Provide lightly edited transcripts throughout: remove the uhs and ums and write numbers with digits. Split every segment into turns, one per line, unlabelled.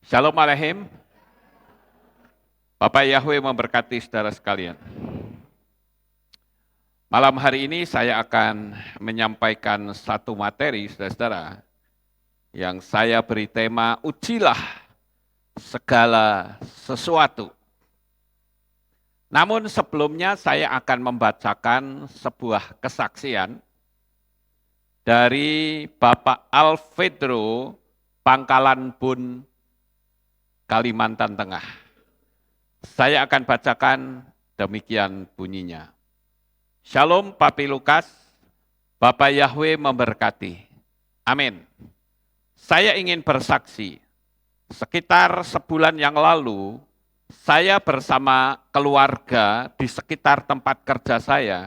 Shalom Aleichem. Bapak Yahweh memberkati saudara sekalian. Malam hari ini saya akan menyampaikan satu materi, saudara-saudara, yang saya beri tema, ujilah segala sesuatu. Namun sebelumnya saya akan membacakan sebuah kesaksian dari Bapak Alfedro, Pangkalan Bun, Kalimantan Tengah. Saya akan bacakan demikian bunyinya. Shalom Papi Lukas, Bapak Yahweh memberkati. Amin. Saya ingin bersaksi, sekitar sebulan yang lalu, saya bersama keluarga di sekitar tempat kerja saya,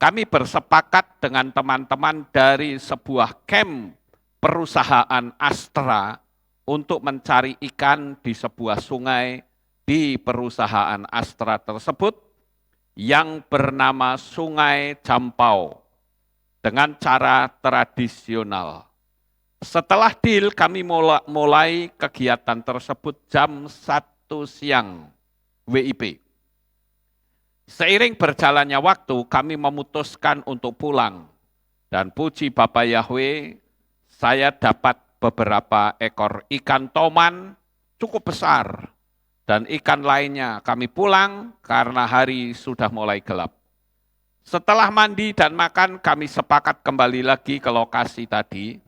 kami bersepakat dengan teman-teman dari sebuah camp perusahaan Astra untuk mencari ikan di sebuah sungai di perusahaan Astra tersebut yang bernama Sungai Jampau dengan cara tradisional. Setelah deal, kami mulai kegiatan tersebut jam 1 siang WIB. Seiring berjalannya waktu, kami memutuskan untuk pulang. Dan puji Bapak Yahweh, saya dapat beberapa ekor ikan toman cukup besar. Dan ikan lainnya kami pulang karena hari sudah mulai gelap. Setelah mandi dan makan, kami sepakat kembali lagi ke lokasi tadi,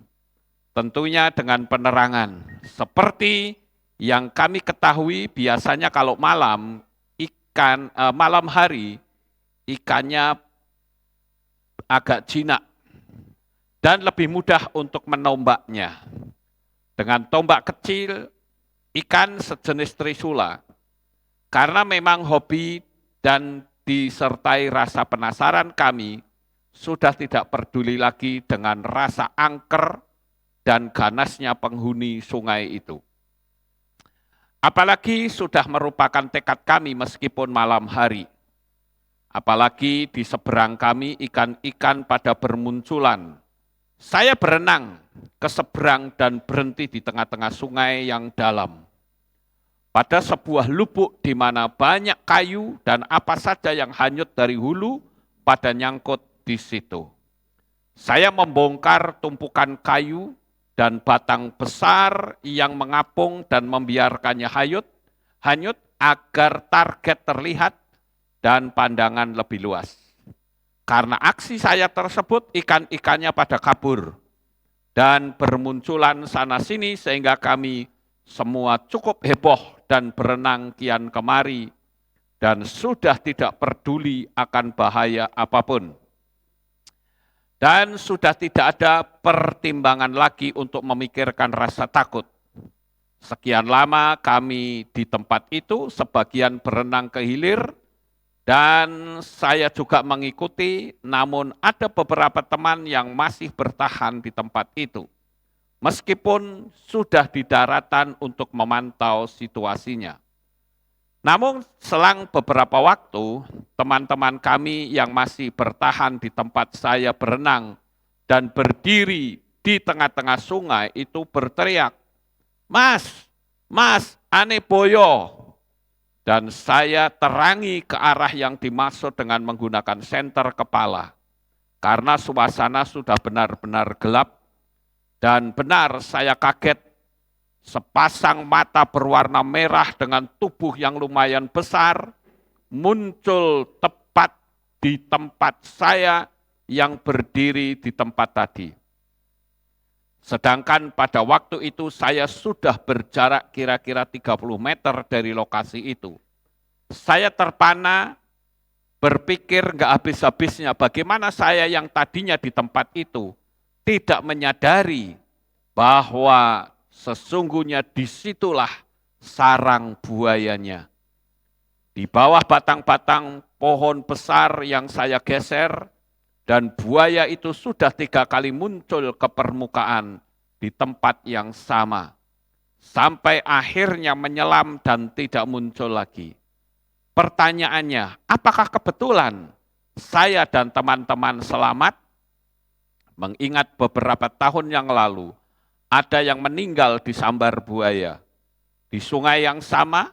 tentunya dengan penerangan. Seperti yang kami ketahui, biasanya kalau malam hari ikannya agak jinak dan lebih mudah untuk menombaknya. Dengan tombak kecil, ikan sejenis trisula, karena memang hobi dan disertai rasa penasaran kami, sudah tidak peduli lagi dengan rasa angker dan ganasnya penghuni sungai itu. Apalagi sudah merupakan tekad kami meskipun malam hari. Apalagi di seberang kami ikan-ikan pada bermunculan. Saya berenang ke seberang dan berhenti di tengah-tengah sungai yang dalam. Pada sebuah lubuk di mana banyak kayu dan apa saja yang hanyut dari hulu pada nyangkut di situ. Saya membongkar tumpukan kayu dan batang besar yang mengapung dan membiarkannya hanyut agar target terlihat dan pandangan lebih luas. Karena aksi saya tersebut, ikan-ikannya pada kabur dan bermunculan sana-sini sehingga kami semua cukup heboh dan berenang kian kemari dan sudah tidak peduli akan bahaya apapun. Dan sudah tidak ada pertimbangan lagi untuk memikirkan rasa takut. Sekian lama kami di tempat itu, sebagian berenang ke hilir, dan saya juga mengikuti, namun ada beberapa teman yang masih bertahan di tempat itu. Meskipun sudah di daratan untuk memantau situasinya. Namun selang beberapa waktu, teman-teman kami yang masih bertahan di tempat saya berenang dan berdiri di tengah-tengah sungai itu berteriak, Mas, ane boyo. Dan saya terangi ke arah yang dimaksud dengan menggunakan senter kepala. Karena suasana sudah benar-benar gelap dan benar saya kaget. Sepasang mata berwarna merah dengan tubuh yang lumayan besar muncul tepat di tempat saya yang berdiri di tempat tadi. Sedangkan pada waktu itu saya sudah berjarak kira-kira 30 meter dari lokasi itu. Saya terpana berpikir nggak habis-habisnya bagaimana saya yang tadinya di tempat itu tidak menyadari bahwa sesungguhnya disitulah sarang buayanya. Di bawah batang-batang pohon besar yang saya geser, dan buaya itu sudah 3 kali muncul ke permukaan di tempat yang sama. Sampai akhirnya menyelam dan tidak muncul lagi. Pertanyaannya, apakah kebetulan saya dan teman-teman selamat? Mengingat beberapa tahun yang lalu, ada yang meninggal disambar buaya. di sungai yang sama,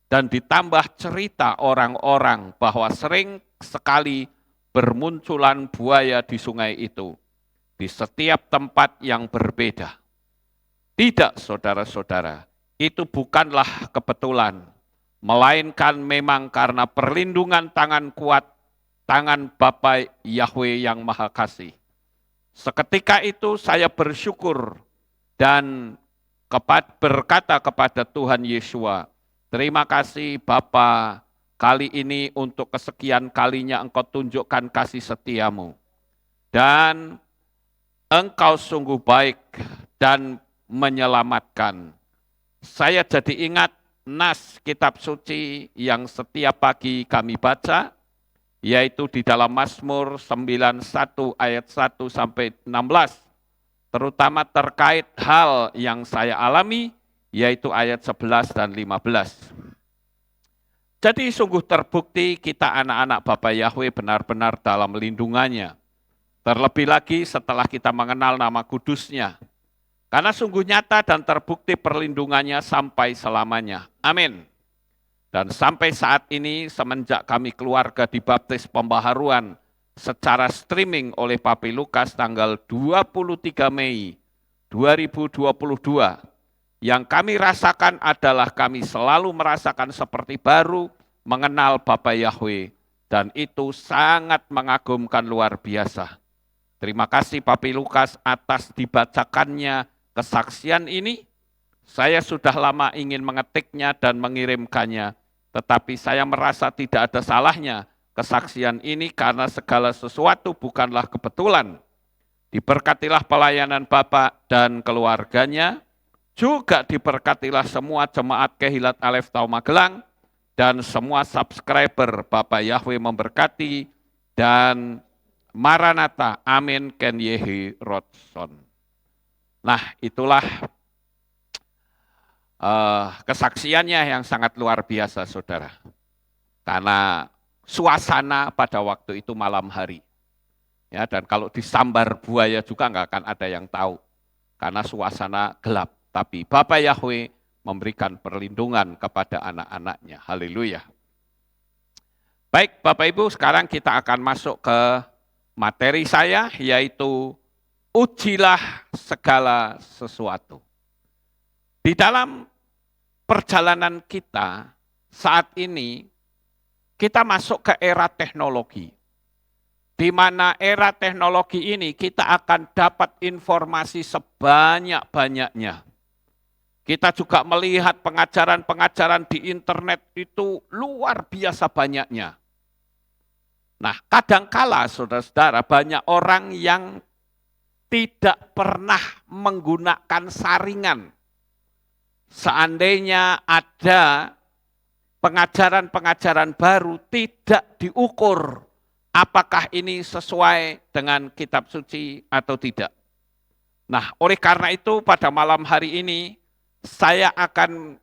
dan ditambah cerita orang-orang bahwa sering sekali bermunculan buaya di sungai itu, di setiap tempat yang berbeda. Tidak, saudara-saudara, itu bukanlah kebetulan, melainkan memang karena perlindungan tangan kuat, tangan Bapa Yahweh yang Maha Kasih. Seketika itu saya bersyukur dan berkata kepada Tuhan Yesua, terima kasih Bapa, kali ini untuk kesekian kalinya Engkau tunjukkan kasih setiamu. Dan Engkau sungguh baik dan menyelamatkan. Saya jadi ingat nas kitab suci yang setiap pagi kami baca, yaitu di dalam Mazmur 91 ayat 1 sampai 16, terutama terkait hal yang saya alami, yaitu ayat 11 dan 15. Jadi sungguh terbukti kita anak-anak Bapa Yahweh benar-benar dalam lindungannya. Terlebih lagi setelah kita mengenal nama kudusnya. Karena sungguh nyata dan terbukti perlindungannya sampai selamanya. Amin. Dan sampai saat ini semenjak kami keluarga dibaptis pembaharuan secara streaming oleh Papi Lukas tanggal 23 Mei 2022, yang kami rasakan adalah kami selalu merasakan seperti baru mengenal Bapa Yahweh, dan itu sangat mengagumkan luar biasa. Terima kasih Papi Lukas atas dibacakannya kesaksian ini. Saya sudah lama ingin mengetiknya dan mengirimkannya, tetapi saya merasa tidak ada salahnya kesaksian ini karena segala sesuatu bukanlah kebetulan. Diberkatilah pelayanan Bapak dan keluarganya, juga diberkatilah semua jemaat Kehilat Alef Tau Magelang, dan semua subscriber Bapak Yahweh memberkati, dan Maranatha, amin, Ken Yehi Rodson. Nah, itulah kesaksiannya yang sangat luar biasa, saudara. Karena suasana pada waktu itu malam hari. Ya, dan kalau disambar buaya juga nggak akan ada yang tahu. Karena suasana gelap. Tapi Bapa Yahweh memberikan perlindungan kepada anak-anaknya. Haleluya. Baik, Bapak Ibu, sekarang kita akan masuk ke materi saya, yaitu ujilah segala sesuatu. Di dalam perjalanan kita saat ini, kita masuk ke era teknologi. Di mana era teknologi ini kita akan dapat informasi sebanyak-banyaknya. Kita juga melihat pengajaran-pengajaran di internet itu luar biasa banyaknya. Nah, kadangkala saudara-saudara banyak orang yang tidak pernah menggunakan saringan. Seandainya ada pengajaran-pengajaran baru tidak diukur apakah ini sesuai dengan kitab suci atau tidak. Nah, oleh karena itu pada malam hari ini saya akan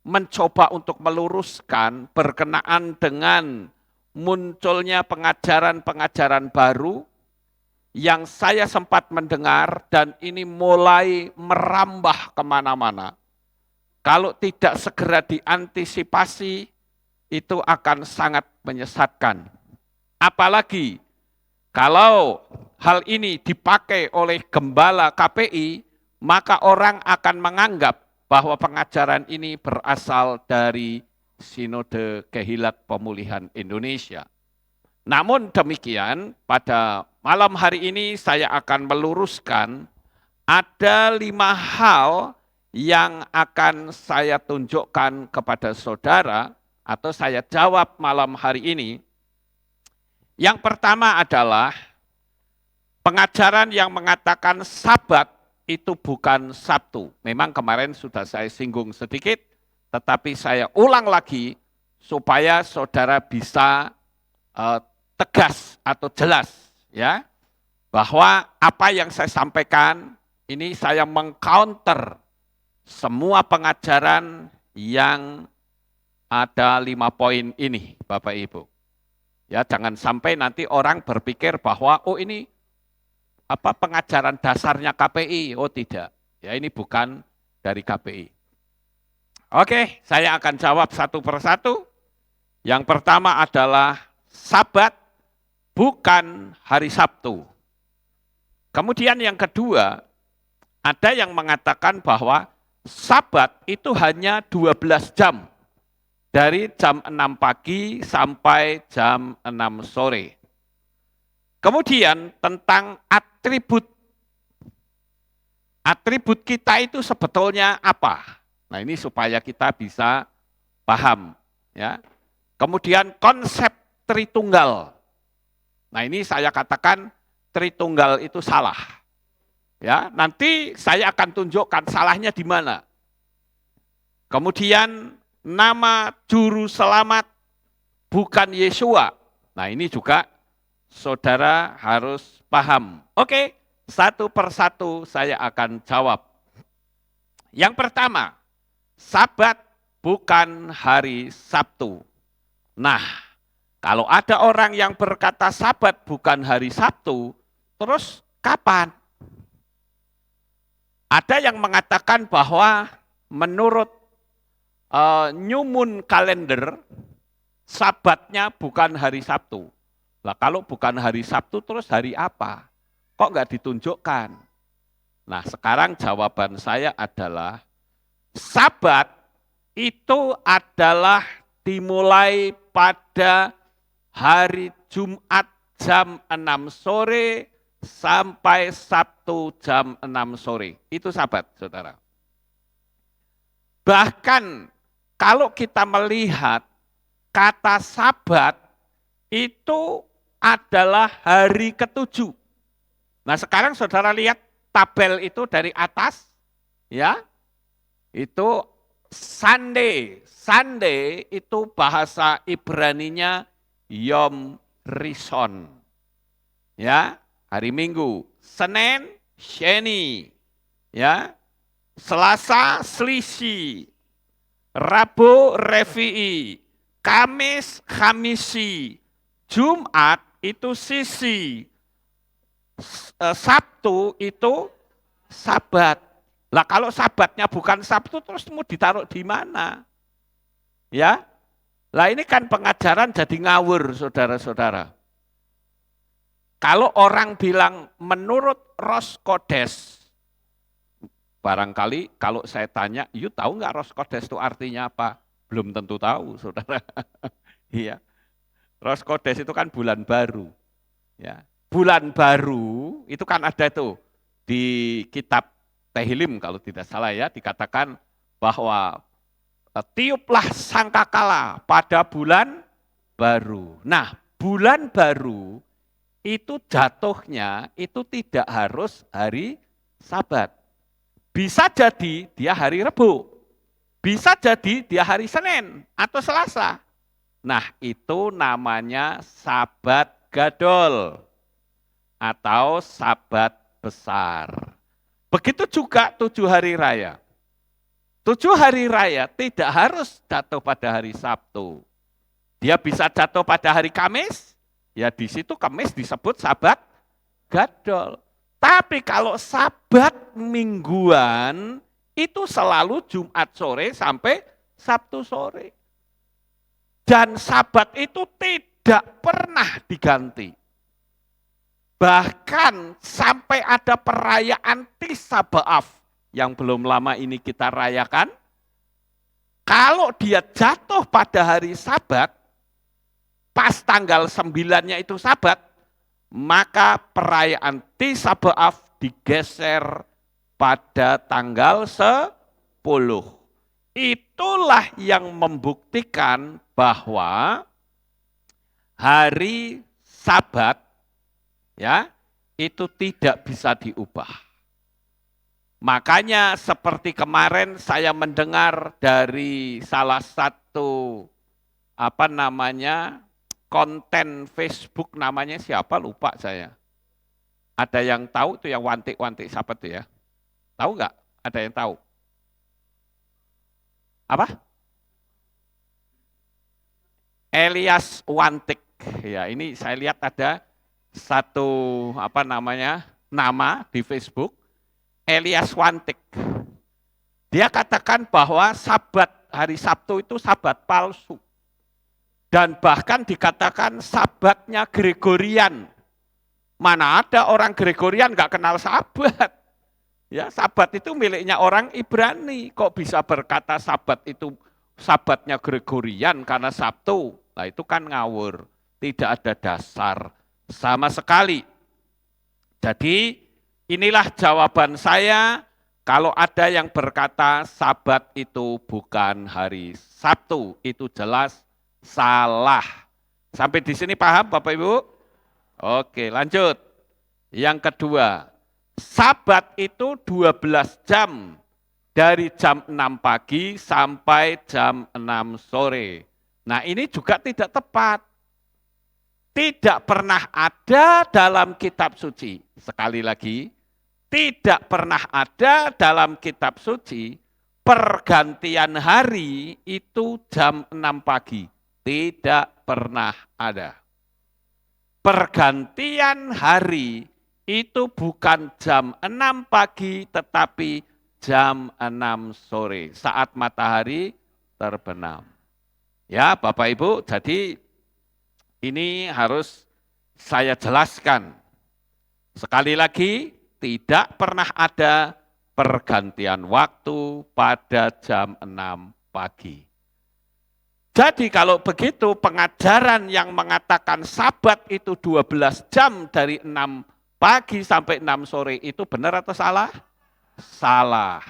mencoba untuk meluruskan berkenaan dengan munculnya pengajaran-pengajaran baru yang saya sempat mendengar dan ini mulai merambah kemana-mana. Kalau tidak segera diantisipasi, itu akan sangat menyesatkan. Apalagi kalau hal ini dipakai oleh gembala KPI, maka orang akan menganggap bahwa pengajaran ini berasal dari Sinode Kehilat Pemulihan Indonesia. Namun demikian, pada malam hari ini saya akan meluruskan ada 5 hal yang akan saya tunjukkan kepada saudara atau saya jawab malam hari ini. Yang pertama adalah pengajaran yang mengatakan Sabat itu bukan Sabtu. Memang kemarin sudah saya singgung sedikit, tetapi saya ulang lagi supaya saudara bisa tegas atau jelas ya, bahwa apa yang saya sampaikan ini saya mengcounter semua pengajaran yang ada 5 poin ini, Bapak Ibu. Ya, jangan sampai nanti orang berpikir bahwa oh ini apa pengajaran dasarnya KPI. Oh tidak, ya ini bukan dari KPI. Oke, saya akan jawab satu persatu. Yang pertama adalah Sabat bukan hari Sabtu. Kemudian yang kedua, ada yang mengatakan bahwa Sabat itu hanya 12 jam. Dari jam 6 pagi sampai jam 6 sore. Kemudian tentang atribut. Atribut kita itu sebetulnya apa? Nah, ini supaya kita bisa paham, ya. Kemudian konsep Tritunggal. Nah, ini saya katakan Tritunggal itu salah. Ya, nanti saya akan tunjukkan salahnya di mana. Kemudian nama juru selamat bukan Yesua. Nah, ini juga saudara harus paham. Oke, satu persatu saya akan jawab. Yang pertama, Sabat bukan hari Sabtu. Nah, kalau ada orang yang berkata Sabat bukan hari Sabtu, terus kapan? Ada yang mengatakan bahwa menurut New Moon Calendar, Sabatnya bukan hari Sabtu. Lah kalau bukan hari Sabtu terus hari apa? Kok nggak ditunjukkan? Nah sekarang jawaban saya adalah Sabat itu adalah dimulai pada hari Jumat jam 6 sore sampai Sabtu jam 6 sore. Itu Sabat, saudara. Bahkan kalau kita melihat kata Sabat itu adalah hari ketujuh. Nah sekarang saudara lihat tabel itu dari atas, ya, itu Sunday. Sunday itu bahasa Ibraninya Yom Rishon. Ya, hari Minggu. Senin, Sheni. Ya, Selasa, Selisi. Rabu, Revi'i. Kamis, Khamisi. Jumat itu Sisi. Sabtu itu Sabat. Lah kalau Sabatnya bukan Sabtu terus mau ditaruh di mana? Ya. Lah ini kan pengajaran jadi ngawur saudara-saudara. Kalau orang bilang menurut Ros Kodes, barangkali kalau saya tanya, you tahu nggak Ros Kodes itu artinya apa? Belum tentu tahu, saudara. Iya. Ros Kodes itu kan bulan baru. Ya. Bulan baru itu kan ada tuh di kitab Tehillim kalau tidak salah ya, dikatakan bahwa tiuplah sangkakala pada bulan baru. Nah, bulan baru itu jatuhnya itu tidak harus hari Sabat. Bisa jadi dia hari Rebo. Bisa jadi dia hari Senin atau Selasa. Nah, itu namanya Sabat Gadol atau Sabat besar. Begitu juga 7 hari raya. 7 hari raya tidak harus jatuh pada hari Sabtu. Dia bisa jatuh pada hari Kamis, ya di situ Kamis disebut Sabat Gadol. Tapi kalau Sabat mingguan, itu selalu Jumat sore sampai Sabtu sore. Dan Sabat itu tidak pernah diganti. Bahkan sampai ada perayaan Tis'a B'Av yang belum lama ini kita rayakan. Kalau dia jatuh pada hari Sabat, pas tanggal 9-nya itu Sabat, maka perayaan Tis'a B'Av digeser pada tanggal 10. Itulah yang membuktikan bahwa hari Sabat ya itu tidak bisa diubah. Makanya seperti kemarin saya mendengar dari salah satu konten Facebook, namanya siapa lupa saya. Ada yang tahu tuh yang wantik-wantik siapa tuh ya? Tahu nggak? Ada yang tahu? Apa? Elias Wantik. Ya, ini saya lihat ada satu nama di Facebook, Elias Wantik. Dia katakan bahwa Sabat hari Sabtu itu sabat palsu. Dan bahkan dikatakan sabatnya Gregorian. Mana ada orang Gregorian nggak kenal sabat. Ya, sabat itu miliknya orang Ibrani. Kok bisa berkata sabat itu sabatnya Gregorian karena Sabtu? Nah itu kan ngawur. Tidak ada dasar sama sekali. Jadi inilah jawaban saya kalau ada yang berkata sabat itu bukan hari Sabtu. Itu jelas salah. Sampai di sini paham Bapak Ibu? Oke, lanjut. Yang kedua, sabat itu 12 jam dari jam 6 pagi sampai jam 6 sore. Nah, ini juga tidak tepat. Tidak pernah ada dalam kitab suci. Sekali lagi, tidak pernah ada dalam kitab suci pergantian hari itu jam 6 pagi. Tidak pernah ada. Pergantian hari itu bukan jam 6 pagi tetapi jam 6 sore saat matahari terbenam. Ya Bapak Ibu, jadi ini harus saya jelaskan. Sekali lagi, tidak pernah ada pergantian waktu pada jam 6 pagi. Jadi kalau begitu pengajaran yang mengatakan sabat itu 12 jam dari 6 pagi sampai 6 sore itu benar atau salah? Salah.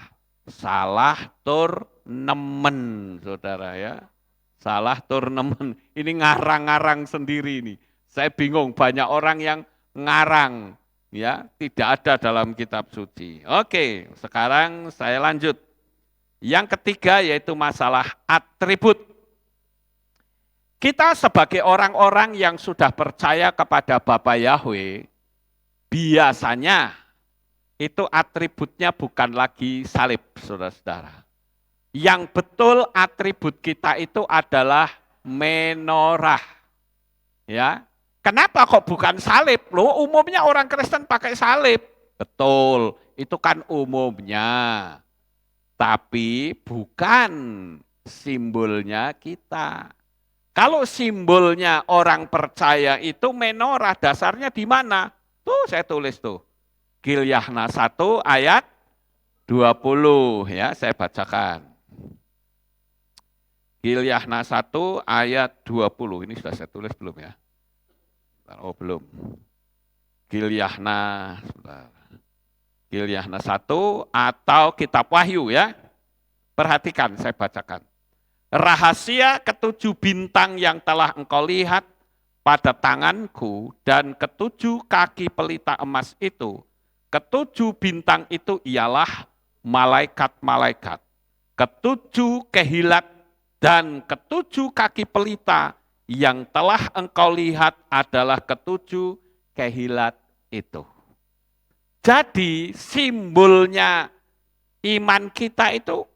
Salah tur nemen, saudara ya. Salah tur nemen. Ini ngarang-ngarang sendiri ini. Saya bingung, banyak orang yang ngarang. Ya, tidak ada dalam kitab suci. Oke, sekarang saya lanjut. Yang ketiga yaitu masalah atribut. Kita sebagai orang-orang yang sudah percaya kepada Bapa Yahweh, biasanya itu atributnya bukan lagi salib, saudara-saudara. Yang betul atribut kita itu adalah menorah. Ya, kenapa kok bukan salib? Loh, umumnya orang Kristen pakai salib. Betul, itu kan umumnya. Tapi bukan simbolnya kita. Kalau simbolnya orang percaya itu menorah, dasarnya di mana? Tuh saya tulis tuh. Gilyahna 1 ayat 20 ya, saya bacakan. Gilyahna 1 ayat 20. Ini sudah saya tulis belum ya? Oh, belum. Gilyahna 1 atau kitab Wahyu ya. Perhatikan, saya bacakan. Rahasia ketujuh bintang yang telah engkau lihat pada tanganku dan ketujuh kaki pelita emas itu. Ketujuh bintang itu ialah malaikat-malaikat. Ketujuh kehilat dan ketujuh kaki pelita yang telah engkau lihat adalah ketujuh kehilat itu. Jadi simbolnya iman kita itu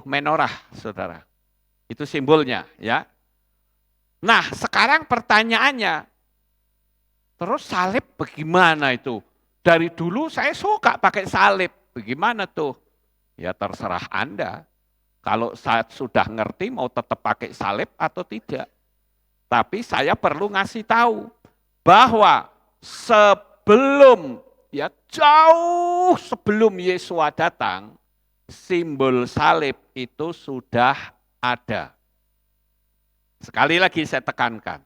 menorah, saudara. Itu simbolnya, ya. Nah, sekarang pertanyaannya, terus salib bagaimana itu? Dari dulu saya suka pakai salib, bagaimana tuh? Ya terserah Anda. Kalau saya sudah ngerti mau tetap pakai salib atau tidak. Tapi saya perlu ngasih tahu bahwa sebelum, ya jauh sebelum Yesua datang, simbol salib itu sudah ada. Sekali lagi saya tekankan,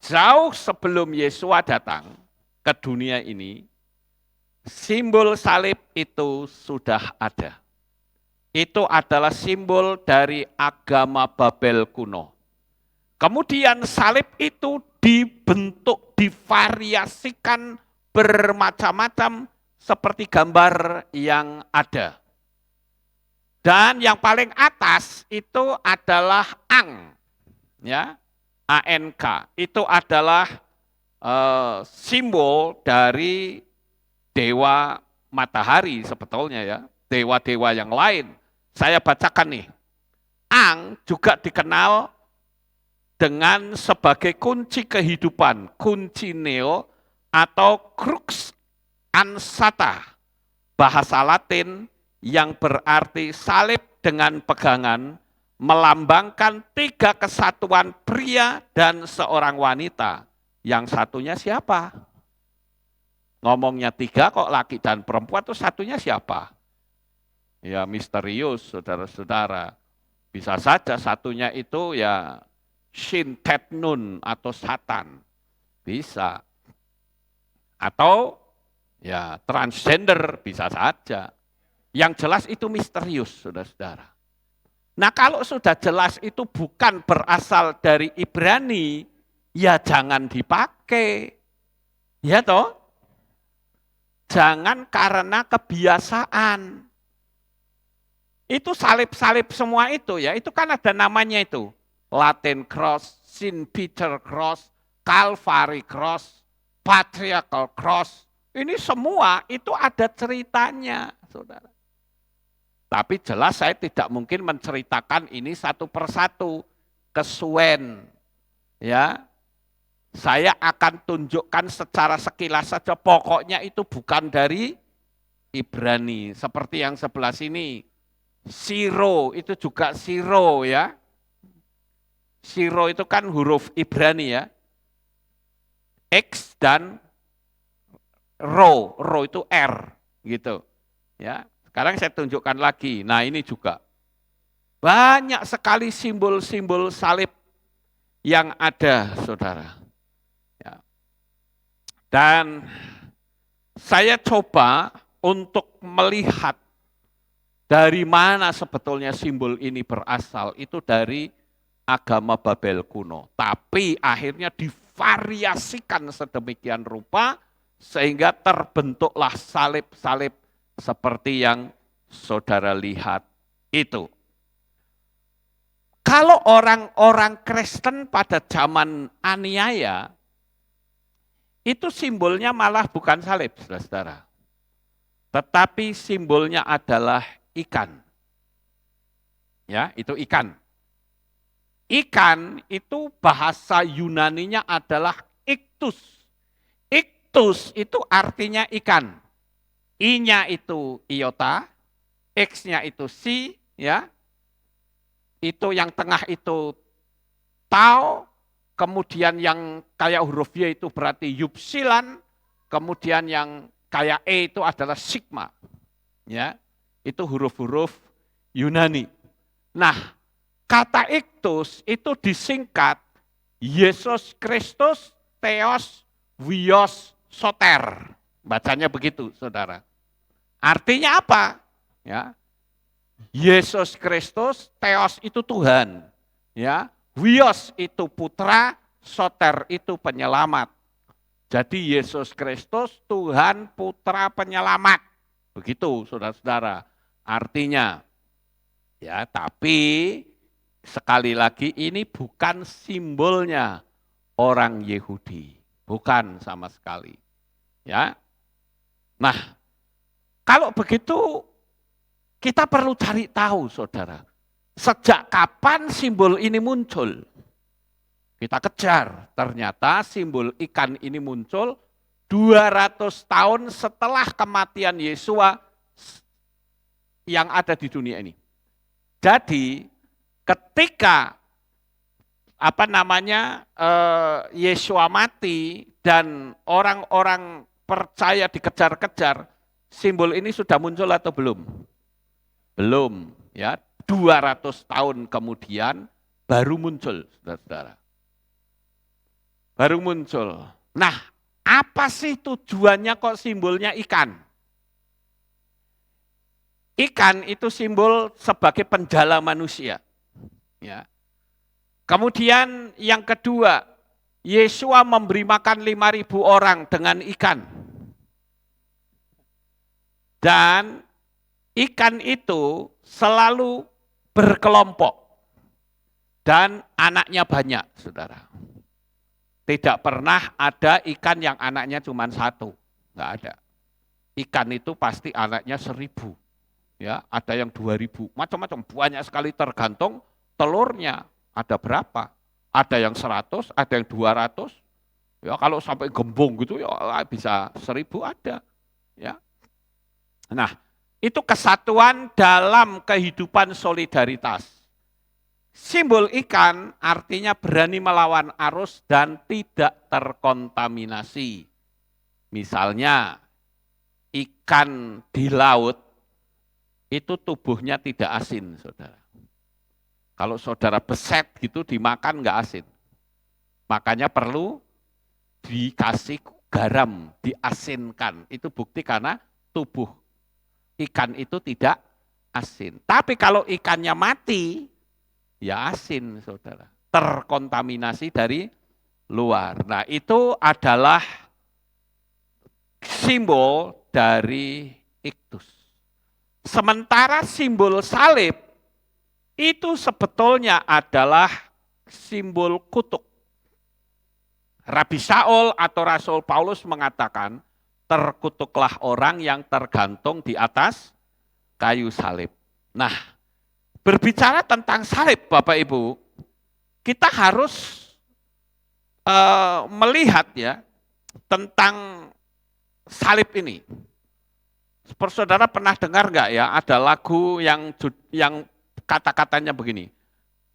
jauh sebelum Yesua datang ke dunia ini, simbol salib itu sudah ada. Itu adalah simbol dari agama Babel kuno. Kemudian salib itu dibentuk, divariasikan bermacam-macam seperti gambar yang ada. Dan yang paling atas itu adalah ang, ya, ANK. Itu adalah simbol dari dewa matahari sebetulnya ya, dewa-dewa yang lain. Saya bacakan nih. Ang juga dikenal dengan sebagai kunci kehidupan, kunci neo atau crux ansata, bahasa Latin yang berarti salib dengan pegangan melambangkan 3 kesatuan pria dan seorang wanita. Yang satunya siapa? Ngomongnya 3 kok laki dan perempuan, itu satunya siapa? Ya misterius, saudara-saudara. Bisa saja satunya itu ya Shin Tet Nun atau Satan. Bisa. Atau ya transgender, bisa saja. Yang jelas itu misterius, saudara-saudara. Nah kalau sudah jelas itu bukan berasal dari Ibrani, ya jangan dipakai. Ya toh? Jangan karena kebiasaan. Itu salib-salib semua itu ya, itu kan ada namanya itu. Latin Cross, Saint Peter Cross, Calvary Cross, Patriarchal Cross. Ini semua itu ada ceritanya, saudara. Tapi jelas saya tidak mungkin menceritakan ini satu persatu. Kesuwen. Ya, saya akan tunjukkan secara sekilas saja, pokoknya itu bukan dari Ibrani. Seperti yang sebelah sini. Siro itu juga siro ya. Siro itu kan huruf Ibrani ya. X dan ro itu R gitu. Ya. Sekarang saya tunjukkan lagi. Nah, ini juga banyak sekali simbol-simbol salib yang ada, saudara. Ya. Dan saya coba untuk melihat dari mana sebetulnya simbol ini berasal, itu dari agama Babel kuno. Tapi akhirnya divariasikan sedemikian rupa, sehingga terbentuklah salib-salib seperti yang saudara lihat itu. Kalau orang-orang Kristen pada zaman aniaya, itu simbolnya malah bukan salib, saudara. Tetapi simbolnya adalah ikan. Ya, itu ikan. Ikan itu bahasa Yunaninya adalah iktus. Iktus itu artinya ikan. I-nya itu iota, X-nya itu si, ya. Itu yang tengah itu tau, kemudian yang kayak huruf Y itu berarti yupsilan, kemudian yang kayak E itu adalah sigma. Ya. Itu huruf-huruf Yunani. Nah, kata iktus itu disingkat Yesus Kristus Theos Wios Soter. Bacanya begitu, saudara. Artinya apa? Ya, Yesus Kristus, Theos itu Tuhan. Ya, Wios itu putra, Soter itu penyelamat. Jadi Yesus Kristus Tuhan putra penyelamat. Begitu, saudara-saudara. Artinya, ya, tapi sekali lagi ini bukan simbolnya orang Yahudi, bukan sama sekali. Ya, nah, kalau begitu kita perlu cari tahu, saudara, sejak kapan simbol ini muncul? Kita kejar, ternyata simbol ikan ini muncul 200 tahun setelah kematian Yesua yang ada di dunia ini. Jadi ketika Yesua mati dan orang-orang percaya dikejar-kejar, simbol ini sudah muncul atau belum? Belum, ya. 200 tahun kemudian baru muncul, saudara-saudara. Baru muncul. Nah, apa sih tujuannya kok simbolnya ikan? Ikan itu simbol sebagai penjala manusia. Ya. Kemudian yang kedua, Yesua memberi makan 5.000 orang dengan ikan. Dan ikan itu selalu berkelompok. Dan anaknya banyak, saudara. Tidak pernah ada ikan yang anaknya cuma 1. Enggak ada. Ikan itu pasti anaknya 1.000. Ya, ada yang 2.000, macam-macam, banyak sekali tergantung telurnya ada berapa. Ada yang 100, ada yang 200. Ya, kalau sampai gembung gitu ya bisa 1.000 ada. Ya. Nah, Itu kesatuan dalam kehidupan solidaritas. Simbol ikan artinya berani melawan arus dan tidak terkontaminasi. Misalnya ikan di laut itu tubuhnya tidak asin, saudara. Kalau saudara beset gitu dimakan nggak asin. Makanya perlu dikasih garam, diasinkan. Itu bukti karena tubuh ikan itu tidak asin. Tapi kalau ikannya mati, ya asin, saudara. Terkontaminasi dari luar. Nah, itu adalah simbol dari iktus. Sementara simbol salib itu sebetulnya adalah simbol kutuk. Rabi Saul atau Rasul Paulus mengatakan, terkutuklah orang yang tergantung di atas kayu salib. Nah, berbicara tentang salib, Bapak Ibu, kita harus melihat ya tentang salib ini. Saudara pernah dengar nggak ya ada lagu yang kata-katanya begini,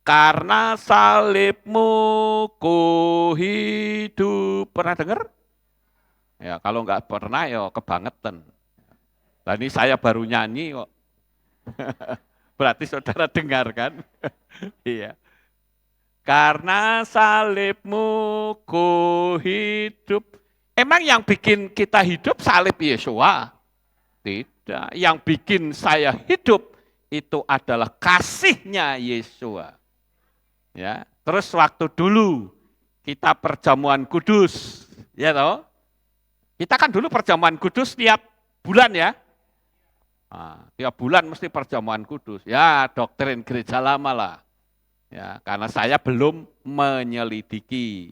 karena salibmu ku hidup. Pernah dengar? Ya kalau nggak pernah ya kebangetan. Nah ini saya baru nyanyi kok. Berarti saudara dengar kan? Iya. Karena salibmu ku hidup. Emang yang bikin kita hidup salib Yesua? Tidak. Yang bikin saya hidup itu adalah kasihnya Yesua. Ya, terus waktu dulu kita perjamuan kudus, ya toh? Kita kan dulu perjamuan kudus tiap bulan ya. Nah, tiap bulan mesti perjamuan kudus. Ya, doktrin gereja lama lah. Ya, karena saya belum menyelidiki.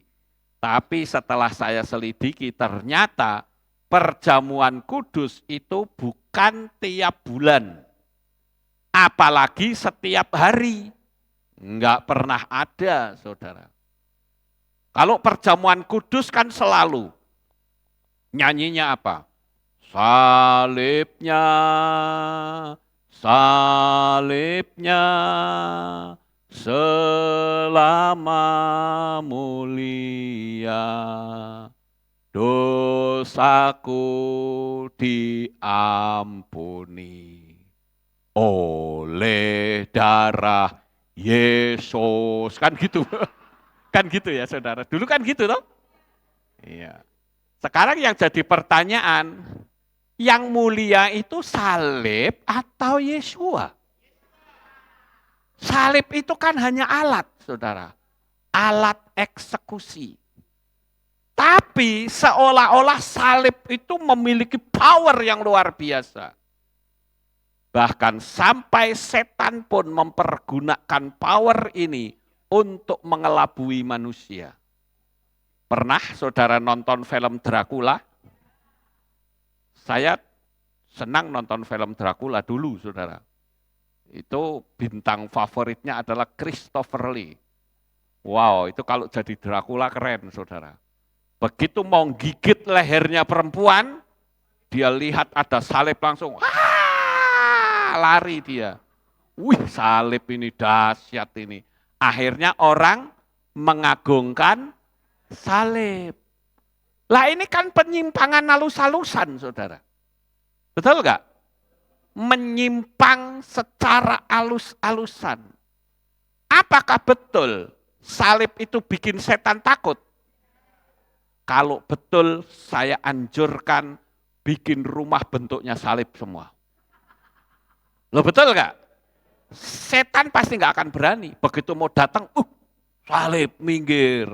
Tapi setelah saya selidiki ternyata perjamuan kudus itu bukan tiap bulan. Apalagi setiap hari. Enggak pernah ada, saudara. Kalau perjamuan kudus kan selalu. Nyanyinya apa? Salibnya, salibnya, selama mulia, dosaku diampuni oleh darah Yesus. Kan gitu. Kan gitu ya saudara. Dulu kan gitu toh? Iya. Sekarang yang jadi pertanyaan, yang mulia itu salib atau Yesua? Salib itu kan hanya alat, saudara. Alat eksekusi. Tapi seolah-olah salib itu memiliki power yang luar biasa. Bahkan sampai setan pun mempergunakan power ini untuk mengelabui manusia. Pernah saudara nonton film Dracula? Saya senang nonton film Dracula dulu, saudara. Itu bintang favoritnya adalah Christopher Lee. Wow, itu kalau jadi Dracula keren, saudara. Begitu mau gigit lehernya perempuan, dia lihat ada salib langsung, lari dia. Wih, salib ini dahsyat ini. Akhirnya orang mengagungkan salib. Lah ini kan penyimpangan halus-halusan, saudara. Betul enggak? Menyimpang secara halus-halusan. Apakah betul salib itu bikin setan takut? Kalau betul, saya anjurkan bikin rumah bentuknya salib semua. Loh betul enggak? Setan pasti enggak akan berani. Begitu mau datang, salib, minggir.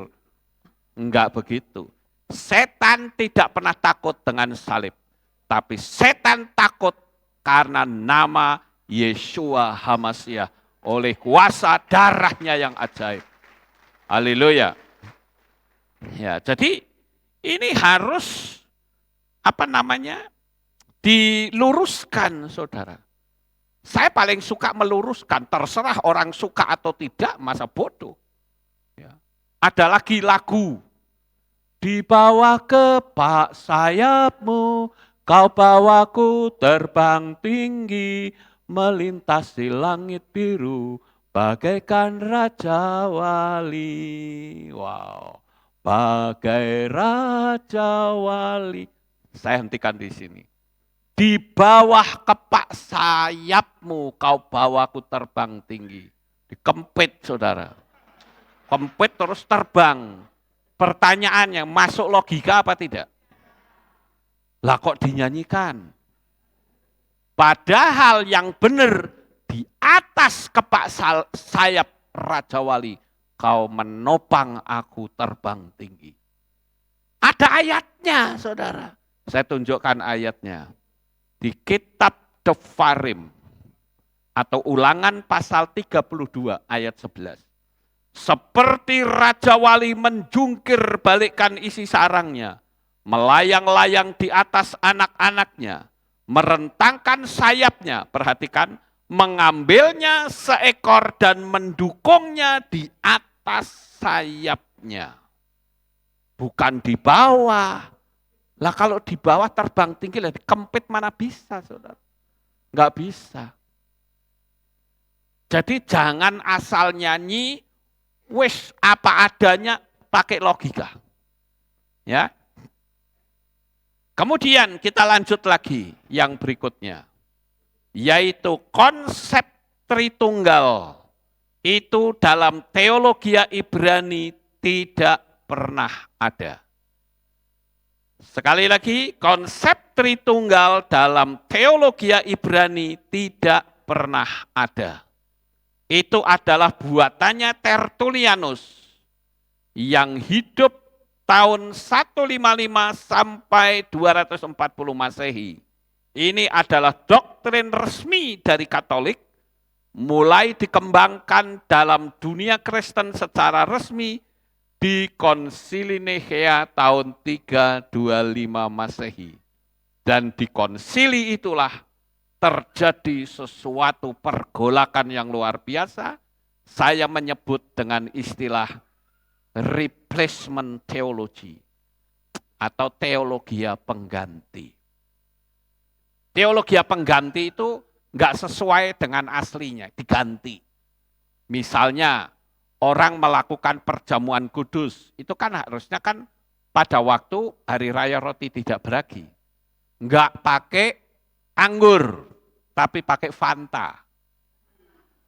Enggak begitu. Setan tidak pernah takut dengan salib. Tapi setan takut karena nama Yeshua HaMashiach. Oleh kuasa darahnya yang ajaib. Haleluya. Ya, jadi ini harus diluruskan, saudara. Saya paling suka meluruskan, terserah orang suka atau tidak, masa bodoh. Ya. Ada lagi lagu, di bawah kepak sayapmu Kau bawaku terbang tinggi, melintasi langit biru, bagaikan Raja Wali. Wow, bagai Raja Wali. Saya hentikan di sini. Di bawah kepak sayapmu kau bawaku terbang tinggi. Dikempit saudara. Kempit terus terbang. Pertanyaannya, masuk logika apa tidak? Lah kok dinyanyikan? Padahal yang benar di atas kepak sayap Raja Wali, kau menopang aku terbang tinggi. Ada ayatnya saudara. Saya tunjukkan ayatnya. Di kitab Devarim atau Ulangan pasal 32 ayat 11. Seperti Raja Wali menjungkir balikkan isi sarangnya, melayang-layang di atas anak-anaknya, merentangkan sayapnya, perhatikan, mengambilnya seekor dan mendukungnya di atas sayapnya. Bukan di bawah. Lah kalau di bawah terbang tinggi, lah dikempit mana bisa, saudara? Enggak bisa. Jadi jangan asal nyanyi, wis apa adanya, pakai logika. Ya. Kemudian kita lanjut lagi yang berikutnya. Yaitu konsep Tritunggal. Itu dalam teologi Ibrani tidak pernah ada. Sekali lagi, konsep Tritunggal dalam teologi Ibrani tidak pernah ada. Itu adalah buatannya Tertullianus yang hidup tahun 155 sampai 240 Masehi. Ini adalah doktrin resmi dari Katolik, mulai dikembangkan dalam dunia Kristen secara resmi di Konsili Nikea tahun 325 Masehi. Dan di konsili itulah terjadi sesuatu pergolakan yang luar biasa. Saya menyebut dengan istilah replacement theology atau teologia pengganti. Teologia pengganti itu enggak sesuai dengan aslinya, diganti. Misalnya, orang melakukan perjamuan kudus, itu kan harusnya kan pada waktu hari raya roti tidak beragi. Enggak pakai anggur, tapi pakai Fanta.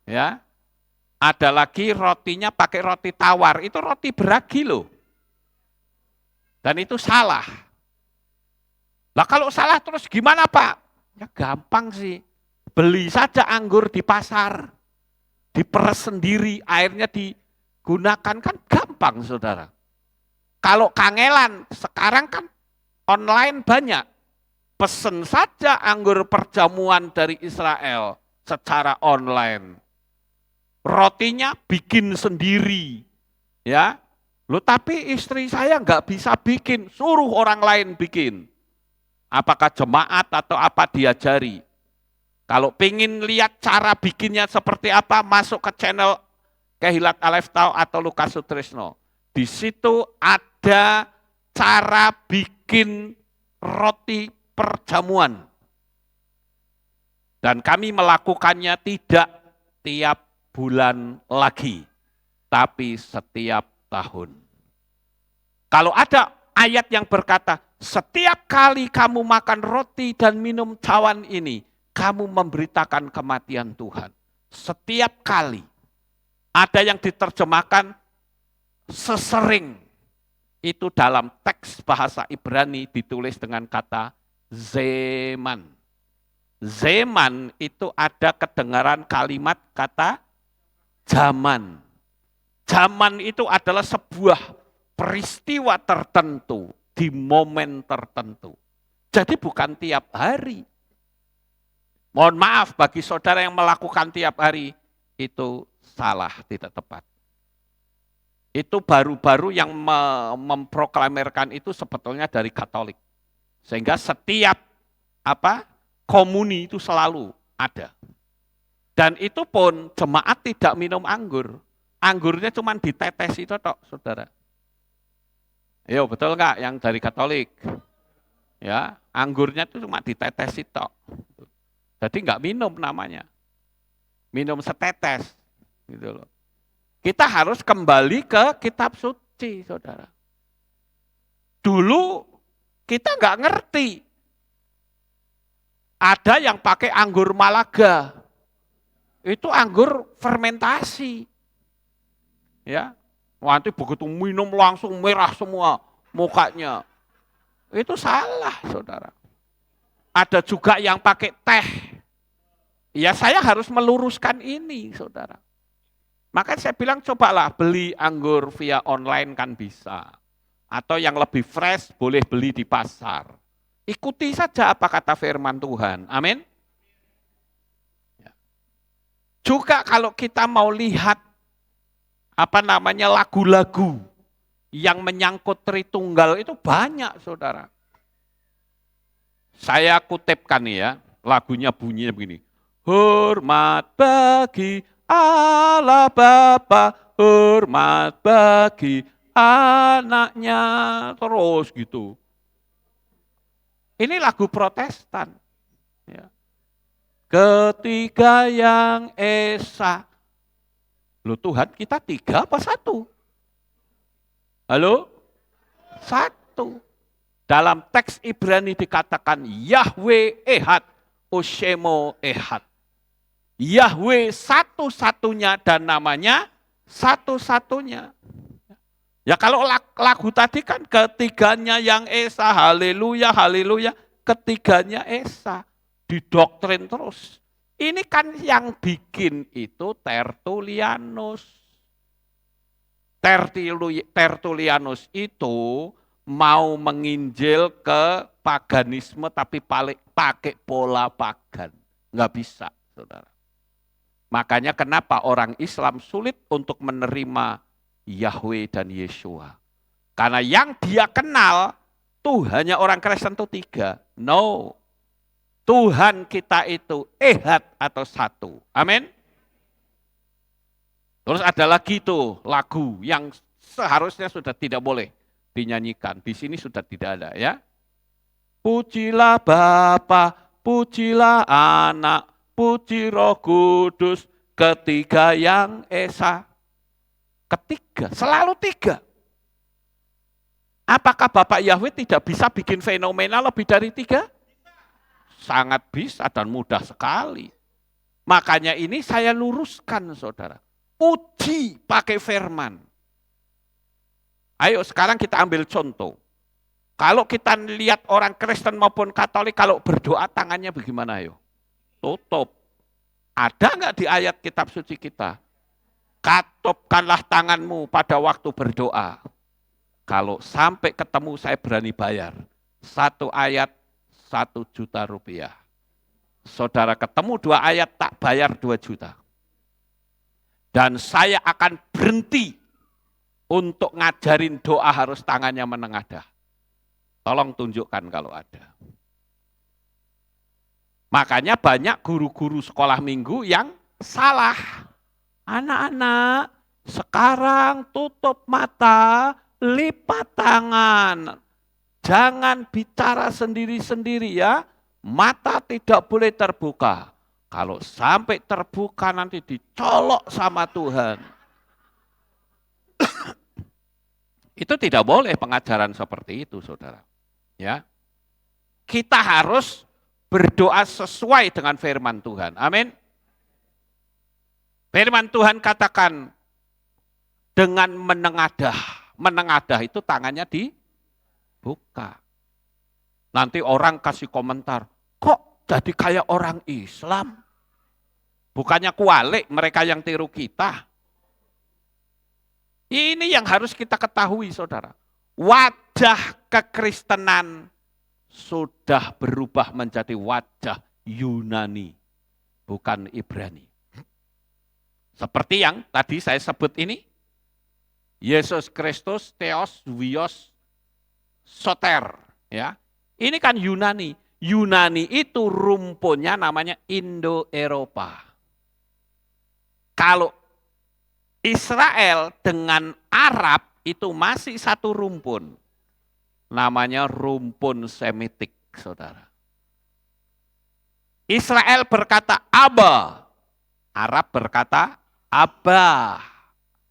Ya. Ada lagi rotinya pakai roti tawar, itu roti beragi loh. Dan itu salah. Lah kalau salah terus gimana Pak? Ya gampang sih. Beli saja anggur di pasar. Diperes sendiri, airnya digunakan, kan gampang saudara. Kalau kangelan, sekarang kan online banyak. Pesen saja anggur perjamuan dari Israel secara online. Rotinya bikin sendiri. Ya. Loh tapi istri saya nggak bisa bikin, suruh orang lain bikin. Apakah jemaat atau apa diajari? Kalau pengen lihat cara bikinnya seperti apa, masuk ke channel Kehilat Aleftau atau Lukas Sutrisno. Di situ ada cara bikin roti perjamuan. Dan kami melakukannya tidak tiap bulan lagi, tapi setiap tahun. Kalau ada ayat yang berkata, setiap kali kamu makan roti dan minum cawan ini, kamu memberitakan kematian Tuhan. Setiap kali. Ada yang diterjemahkan sesering. Itu dalam teks bahasa Ibrani ditulis dengan kata zeman. Zeman itu ada kedengaran kalimat kata zaman. Zaman itu adalah sebuah peristiwa tertentu di momen tertentu. Jadi bukan tiap hari. Mohon maaf bagi saudara yang melakukan tiap hari, itu salah, tidak tepat. Itu baru-baru yang memproklamirkan itu sebetulnya dari Katolik. Sehingga setiap komuni itu selalu ada. Dan itu pun jemaat tidak minum anggur. Anggurnya cuma ditetes itu tok, saudara. Yo, betul enggak yang dari Katolik? Ya, anggurnya itu cuma ditetesi tok. Jadi nggak minum namanya. Minum setetes gitu loh. Kita harus kembali ke kitab suci, Saudara. Dulu kita nggak ngerti. Ada yang pakai anggur Malaga. Itu anggur fermentasi. Ya. Nanti begitu minum langsung merah semua mukanya. Itu salah, Saudara. Ada juga yang pakai teh. Ya saya harus meluruskan ini, Saudara. Makanya saya bilang cobalah beli anggur via online kan bisa. Atau yang lebih fresh boleh beli di pasar. Ikuti saja apa kata firman Tuhan. Amin. Juga kalau kita mau lihat lagu-lagu yang menyangkut Tritunggal itu banyak, Saudara. Saya kutipkan ya, lagunya bunyinya begini. Hormat bagi Allah Bapa, hormat bagi anaknya, terus gitu. Ini lagu Protestan. Ya. Ketiga yang esa. Loh Tuhan, kita 3 apa 1? Halo? 1. Dalam teks Ibrani dikatakan Yahweh Ehad, Oshemo Ehad. Yahweh satu-satunya dan namanya satu-satunya. Ya kalau lagu tadi kan ketiganya yang esa, haleluya, haleluya, ketiganya esa, didoktrin terus. Ini kan yang bikin itu Tertullianus. Tertullianus itu mau menginjil ke paganisme tapi pakai pola pagan. Nggak bisa, Saudara. Makanya kenapa orang Islam sulit untuk menerima Yahweh dan Yeshua. Karena yang dia kenal, Tuhannya orang Kristen itu 3. No. Tuhan kita itu ehad atau satu. Amin. Terus ada lagi tuh lagu yang seharusnya sudah tidak boleh dinyanyikan. Di sini sudah tidak ada ya. Pujilah Bapa, pujilah Anak, puji Roh Kudus, ketiga yang esa. Ketiga, selalu 3. Apakah Bapak Yahweh tidak bisa bikin fenomena lebih dari 3? Sangat bisa dan mudah sekali. Makanya ini saya luruskan, Saudara. Uji pakai firman. Ayo sekarang kita ambil contoh. Kalau kita lihat orang Kristen maupun Katolik, kalau berdoa tangannya bagaimana ayo? Tutup. Ada nggak di ayat kitab suci kita? Katupkanlah tanganmu pada waktu berdoa. Kalau sampai ketemu saya berani bayar. 1 ayat 1 juta rupiah. Saudara ketemu 2 ayat tak bayar 2 juta. Dan saya akan berhenti untuk ngajarin doa harus tangannya menengadah. Tolong tunjukkan kalau ada. Makanya banyak guru-guru sekolah minggu yang salah. Anak-anak, sekarang tutup mata, lipat tangan. Jangan bicara sendiri-sendiri ya. Mata tidak boleh terbuka. Kalau sampai terbuka nanti dicolok sama Tuhan. Itu tidak boleh pengajaran seperti itu, Saudara. Ya. Kita harus berdoa sesuai dengan firman Tuhan. Amin. Firman Tuhan katakan dengan menengadah. Menengadah itu tangannya dibuka. Nanti orang kasih komentar, kok jadi kayak orang Islam? Bukannya kualik mereka yang tiru kita. Ini yang harus kita ketahui, Saudara. Wajah kekristenan sudah berubah menjadi wajah Yunani, bukan Ibrani. Seperti yang tadi saya sebut ini, Yesus Kristus, Theos, Huios, Soter. Ya. Ini kan Yunani. Yunani itu rumpunnya namanya Indo-Eropa. Kalau Israel dengan Arab itu masih satu rumpun. Namanya rumpun Semitik, saudara. Israel berkata Abba, Arab berkata Abba.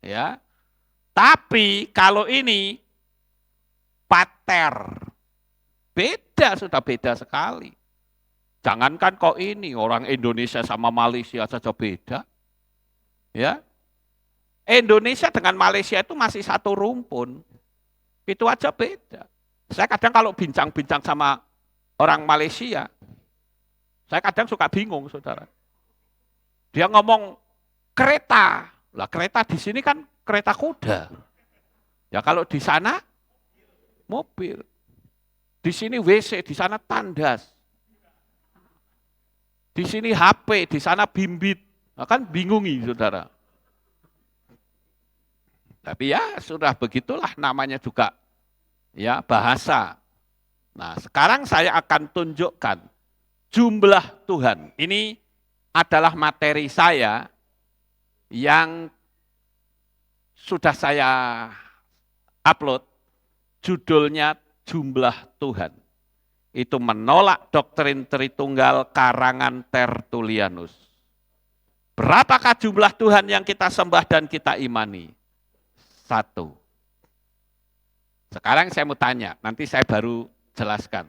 Ya. Tapi kalau ini pater, beda, sudah beda sekali. Jangankan kok ini, orang Indonesia sama Malaysia saja beda. Ya. Indonesia dengan Malaysia itu masih satu rumpun. Itu aja beda. Saya kadang kalau bincang-bincang sama orang Malaysia, saya kadang suka bingung, saudara. Dia ngomong kereta. Lah kereta di sini kan kereta kuda. Ya kalau di sana mobil. Di sini WC, di sana tandas. Di sini HP, di sana bimbit. Nah, kan bingungi, saudara. Tapi ya sudah begitulah namanya juga ya bahasa. Nah, sekarang saya akan tunjukkan jumlah Tuhan. Ini adalah materi saya yang sudah saya upload, judulnya Jumlah Tuhan. Itu menolak doktrin Tritunggal karangan Tertullianus. Berapakah jumlah Tuhan yang kita sembah dan kita imani? 1. Sekarang saya mau tanya, nanti saya baru jelaskan.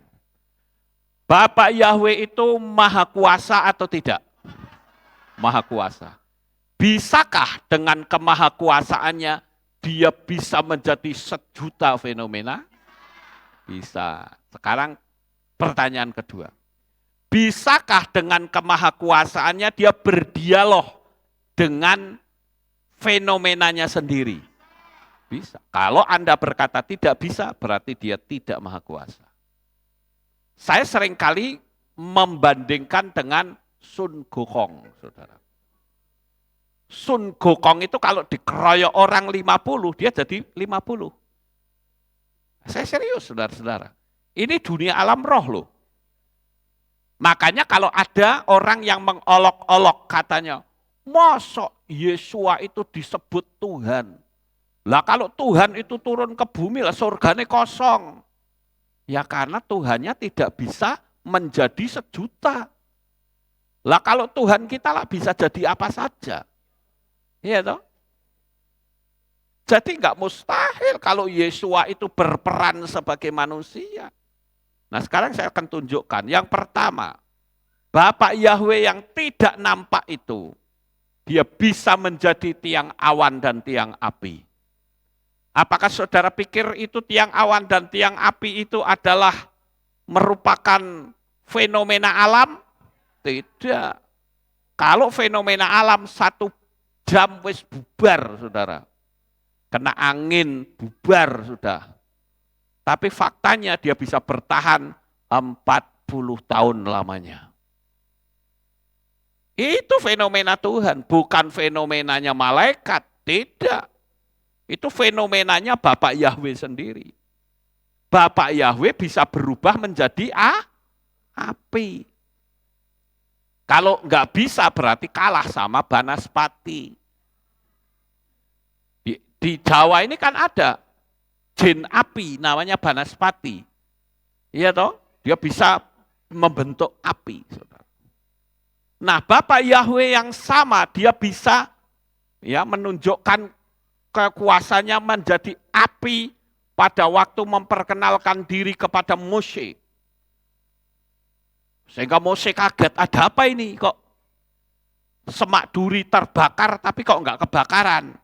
Bapak Yahweh itu maha kuasa atau tidak? Maha kuasa. Bisakah dengan kemahakuasaannya dia bisa menjadi sejuta fenomena? Bisa. Sekarang pertanyaan kedua. Bisakah dengan kemahakuasaannya dia berdialog dengan fenomenanya sendiri? Bisa. Kalau Anda berkata tidak bisa, berarti dia tidak maha kuasa. Saya seringkali membandingkan dengan Sun Gokong, saudara. Sun Gokong itu kalau dikeroyok orang 50, dia jadi 50. Saya serius, saudara-saudara. Ini dunia alam roh loh. Makanya kalau ada orang yang mengolok-olok katanya, masa Yesua itu disebut Tuhan? Lah kalau Tuhan itu turun ke bumi lah surganya kosong. Ya karena Tuhannya tidak bisa menjadi sejuta. Lah kalau Tuhan kita lah bisa jadi apa saja. Iya toh? Jadi enggak mustahil kalau Yesua itu berperan sebagai manusia. Nah sekarang saya akan tunjukkan. Yang pertama, Bapak Yahweh yang tidak nampak itu, dia bisa menjadi tiang awan dan tiang api. Apakah saudara pikir itu tiang awan dan tiang api itu adalah merupakan fenomena alam? Tidak. Kalau fenomena alam 1 jam wis bubar, saudara. Kena angin, bubar sudah. Tapi faktanya dia bisa bertahan 40 tahun lamanya. Itu fenomena Tuhan, bukan fenomenanya malaikat. Tidak. Itu fenomenanya Bapak Yahweh sendiri. Bapak Yahweh bisa berubah menjadi api. Kalau enggak bisa berarti kalah sama Banaspati. Di Jawa ini kan ada jin api namanya Banaspati. Iya toh? Dia bisa membentuk api. Nah, Bapak Yahweh yang sama dia bisa ya menunjukkan kekuasaannya menjadi api pada waktu memperkenalkan diri kepada Mose. Sehingga Mose kaget, ada apa ini kok semak duri terbakar tapi kok enggak kebakaran.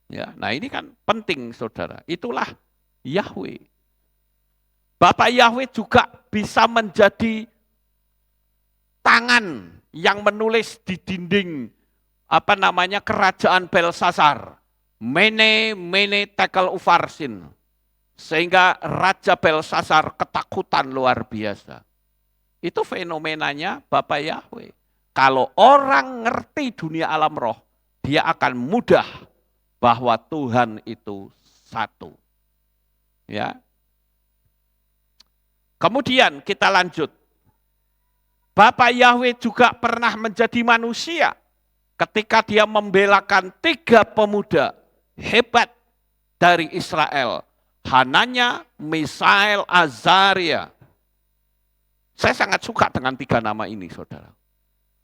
Ya, nah ini kan penting saudara, itulah Yahweh. Bapak Yahweh juga bisa menjadi tangan yang menulis di dinding kerajaan Belsasar. Mene tekel ufarsin. Sehingga Raja Belsasar ketakutan luar biasa. Itu fenomenanya Bapak Yahweh. Kalau orang ngerti dunia alam roh, dia akan mudah bahwa Tuhan itu satu. Ya. Kemudian kita lanjut. Bapak Yahweh juga pernah menjadi manusia ketika dia membelakan 3 pemuda hebat dari Israel. Hananya, Misael, Azaria. Saya sangat suka dengan 3 nama ini, saudara.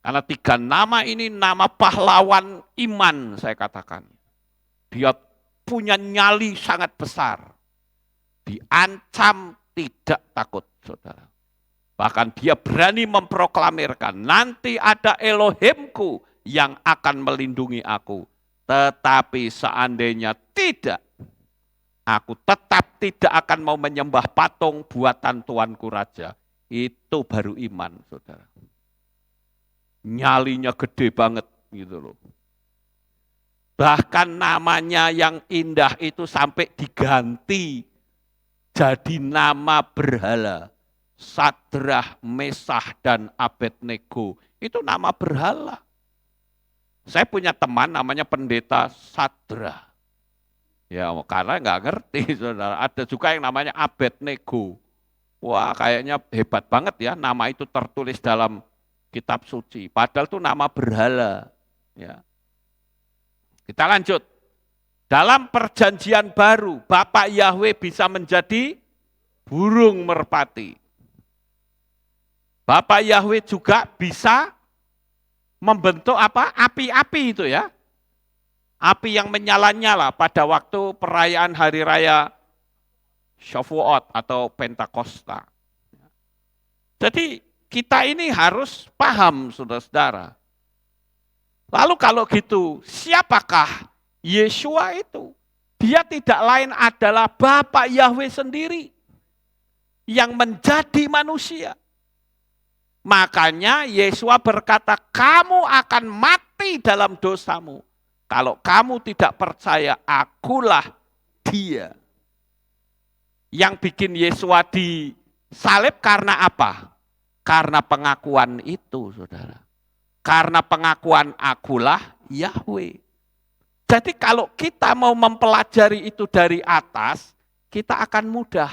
Karena 3 nama ini nama pahlawan iman, saya katakan. Dia punya nyali sangat besar. Diancam tidak takut, saudara. Bahkan dia berani memproklamirkan, nanti ada Elohimku yang akan melindungi aku. Tetapi seandainya tidak, aku tetap tidak akan mau menyembah patung buatan Tuanku Raja. Itu baru iman, saudara. Nyalinya gede banget gitu loh. Bahkan namanya yang indah itu sampai diganti jadi nama berhala. Sadrah, Mesah, dan Abednego. Itu nama berhala. Saya punya teman namanya Pendeta Sadrah. Ya, karena nggak ngerti, saudara. Ada juga yang namanya Abednego. Wah, kayaknya hebat banget ya. Nama itu tertulis dalam kitab suci. Padahal itu nama berhala. Ya. Kita lanjut. Dalam perjanjian baru, Bapak Yahweh bisa menjadi burung merpati. Bapak Yahweh juga bisa membentuk apa? Api-api itu ya. Api yang menyala-nyala pada waktu perayaan hari raya Shavuot atau Pentakosta. Jadi kita ini harus paham, saudara-saudara. Lalu kalau gitu, siapakah Yeshua itu? Dia tidak lain adalah Bapak Yahweh sendiri yang menjadi manusia. Makanya Yeshua berkata, kamu akan mati dalam dosamu. Kalau kamu tidak percaya, akulah dia. Yang bikin Yeshua disalib karena apa? Karena pengakuan itu, saudara. Karena pengakuan akulah Yahweh. Jadi kalau kita mau mempelajari itu dari atas, kita akan mudah.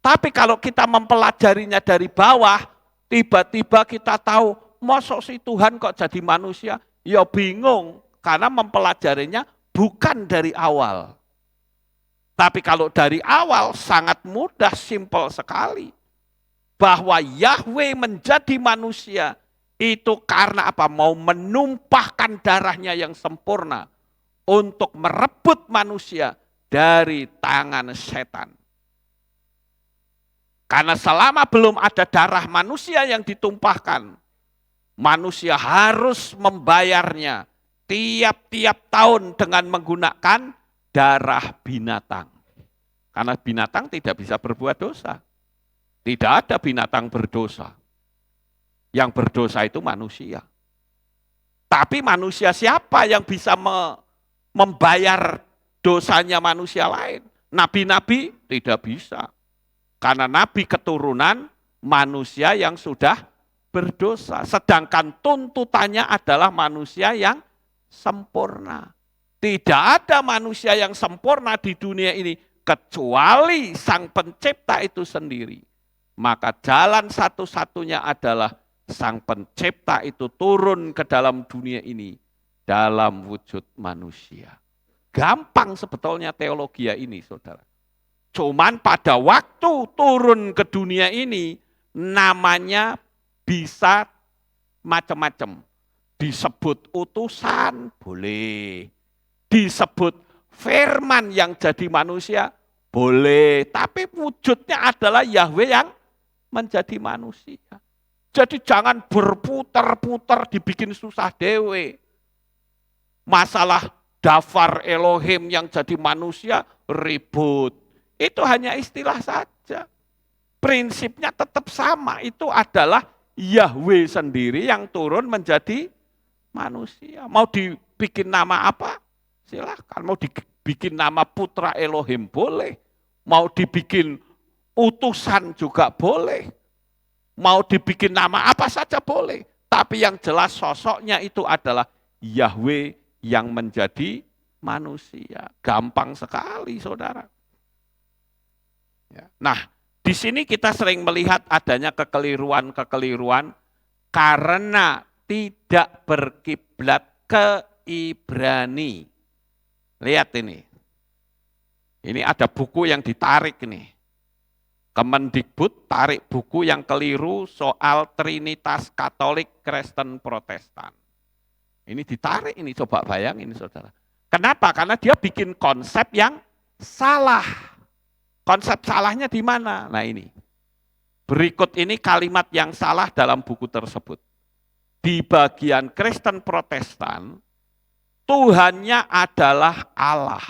Tapi kalau kita mempelajarinya dari bawah, tiba-tiba kita tahu, mosok si Tuhan kok jadi manusia? Ya bingung, karena mempelajarinya bukan dari awal. Tapi kalau dari awal sangat mudah, simpel sekali. Bahwa Yahweh menjadi manusia, itu karena apa? Mau menumpahkan darahnya yang sempurna untuk merebut manusia dari tangan setan. Karena selama belum ada darah manusia yang ditumpahkan, manusia harus membayarnya tiap-tiap tahun dengan menggunakan darah binatang. Karena binatang tidak bisa berbuat dosa. Tidak ada binatang berdosa. Yang berdosa itu manusia. Tapi manusia siapa yang bisa membayar dosanya manusia lain? Nabi-nabi tidak bisa. Karena nabi keturunan manusia yang sudah berdosa. Sedangkan tuntutannya adalah manusia yang sempurna. Tidak ada manusia yang sempurna di dunia ini kecuali Sang Pencipta itu sendiri. Maka jalan satu-satunya adalah Sang Pencipta itu turun ke dalam dunia ini dalam wujud manusia. Gampang sebetulnya teologi ini, saudara. Cuman pada waktu turun ke dunia ini, namanya bisa macam-macam. Disebut utusan, boleh. Disebut firman yang jadi manusia, boleh. Tapi wujudnya adalah Yahweh yang menjadi manusia. Jadi jangan berputar-putar dibikin susah dewe. Masalah dafar Elohim yang jadi manusia, ribut. Itu hanya istilah saja. Prinsipnya tetap sama. Itu adalah Yahweh sendiri yang turun menjadi manusia. Mau dibikin nama apa? Silahkan. Mau dibikin nama putra Elohim boleh. Mau dibikin utusan juga boleh. Mau dibikin nama apa saja boleh. Tapi yang jelas sosoknya itu adalah Yahweh yang menjadi manusia. Gampang sekali, saudara. Nah, di sini kita sering melihat adanya kekeliruan-kekeliruan karena tidak berkiblat ke Ibrani. Lihat ini. Ini ada buku yang ditarik nih. Kemendikbud tarik buku yang keliru soal Trinitas Katolik Kristen Protestan. Ini ditarik, ini coba bayangin saudara. Kenapa? Karena dia bikin konsep yang salah. Konsep salahnya di mana? Nah ini. Berikut ini kalimat yang salah dalam buku tersebut. Di bagian Kristen Protestan, Tuhannya adalah Allah,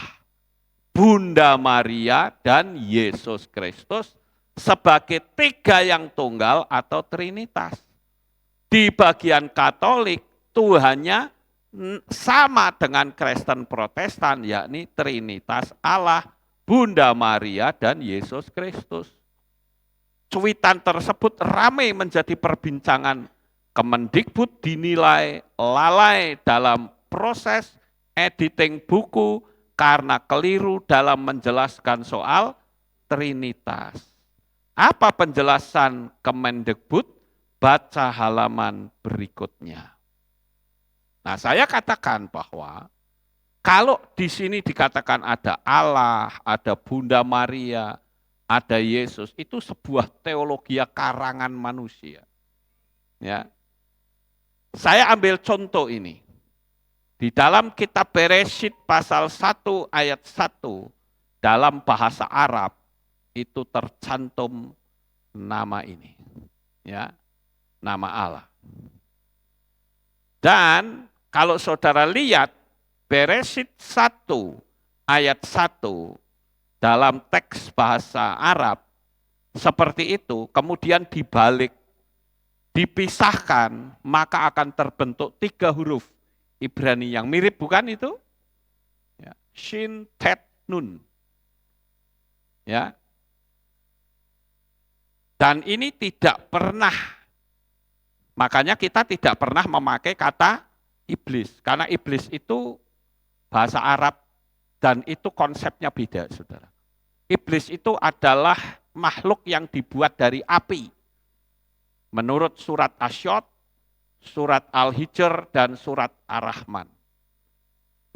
Bunda Maria, dan Yesus Kristus sebagai tiga yang tunggal atau Trinitas. Di bagian Katolik, Tuhannya sama dengan Kristen Protestan, yakni Trinitas Allah, Bunda Maria, dan Yesus Kristus. Cuitan tersebut ramai menjadi perbincangan. Kemendikbud dinilai lalai dalam proses editing buku karena keliru dalam menjelaskan soal Trinitas. Apa penjelasan Kemendikbud? Baca halaman berikutnya. Nah, saya katakan bahwa kalau di sini dikatakan ada Allah, ada Bunda Maria, ada Yesus, itu sebuah teologi karangan manusia. Ya. Saya ambil contoh ini. Di dalam kitab Bereshit pasal 1 ayat 1 dalam bahasa Arab itu tercantum nama ini. Ya. Nama Allah. Dan kalau saudara lihat Bereshit 1 ayat 1 dalam teks bahasa Arab seperti itu, kemudian dibalik, dipisahkan, maka akan terbentuk 3 huruf Ibrani yang mirip, bukan itu? Ya. Shin, Tet, Nun. Ya. Dan ini tidak pernah, makanya kita tidak pernah memakai kata iblis, karena iblis itu bahasa Arab dan itu konsepnya beda, saudara. Iblis itu adalah makhluk yang dibuat dari api. Menurut surat Asyod, surat Al-Hijr, dan surat Ar-Rahman.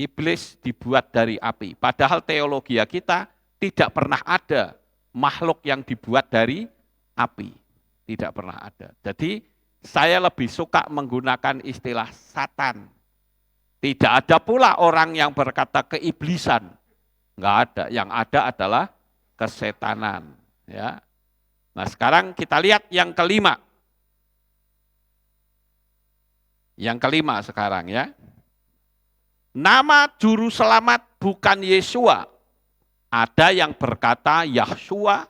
Iblis dibuat dari api. Padahal teologi kita tidak pernah ada makhluk yang dibuat dari api. Tidak pernah ada. Jadi saya lebih suka menggunakan istilah Satan. Tidak ada pula orang yang berkata keiblisan. Enggak ada. Yang ada adalah kesetanan. Ya. Nah sekarang kita lihat yang kelima. Yang kelima sekarang ya. Nama juru selamat bukan Yesua. Ada yang berkata Yahshua,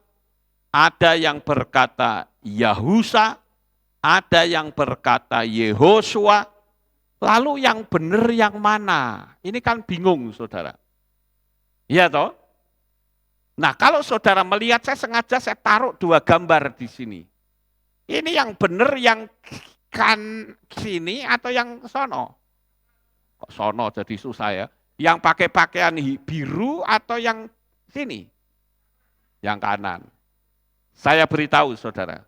ada yang berkata Yahusa, ada yang berkata Yehosua. Lalu yang benar yang mana? Ini kan bingung saudara. Iya toh? Nah kalau saudara melihat, saya taruh 2 gambar di sini. Ini yang benar yang kan sini atau yang sono? Kok sono jadi susah ya? Yang pakai pakaian biru atau yang sini? Yang kanan. Saya beritahu saudara,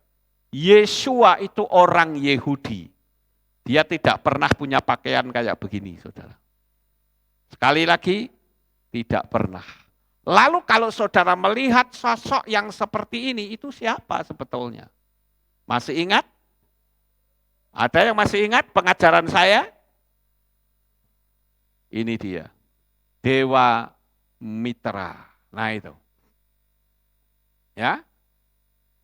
Yesua itu orang Yahudi. Dia tidak pernah punya pakaian kayak begini saudara. Sekali lagi, tidak pernah. Lalu kalau saudara melihat sosok yang seperti ini, itu siapa sebetulnya? Masih ingat? Ada yang masih ingat pengajaran saya? Ini dia, Dewa Mitra. Nah itu. Ya.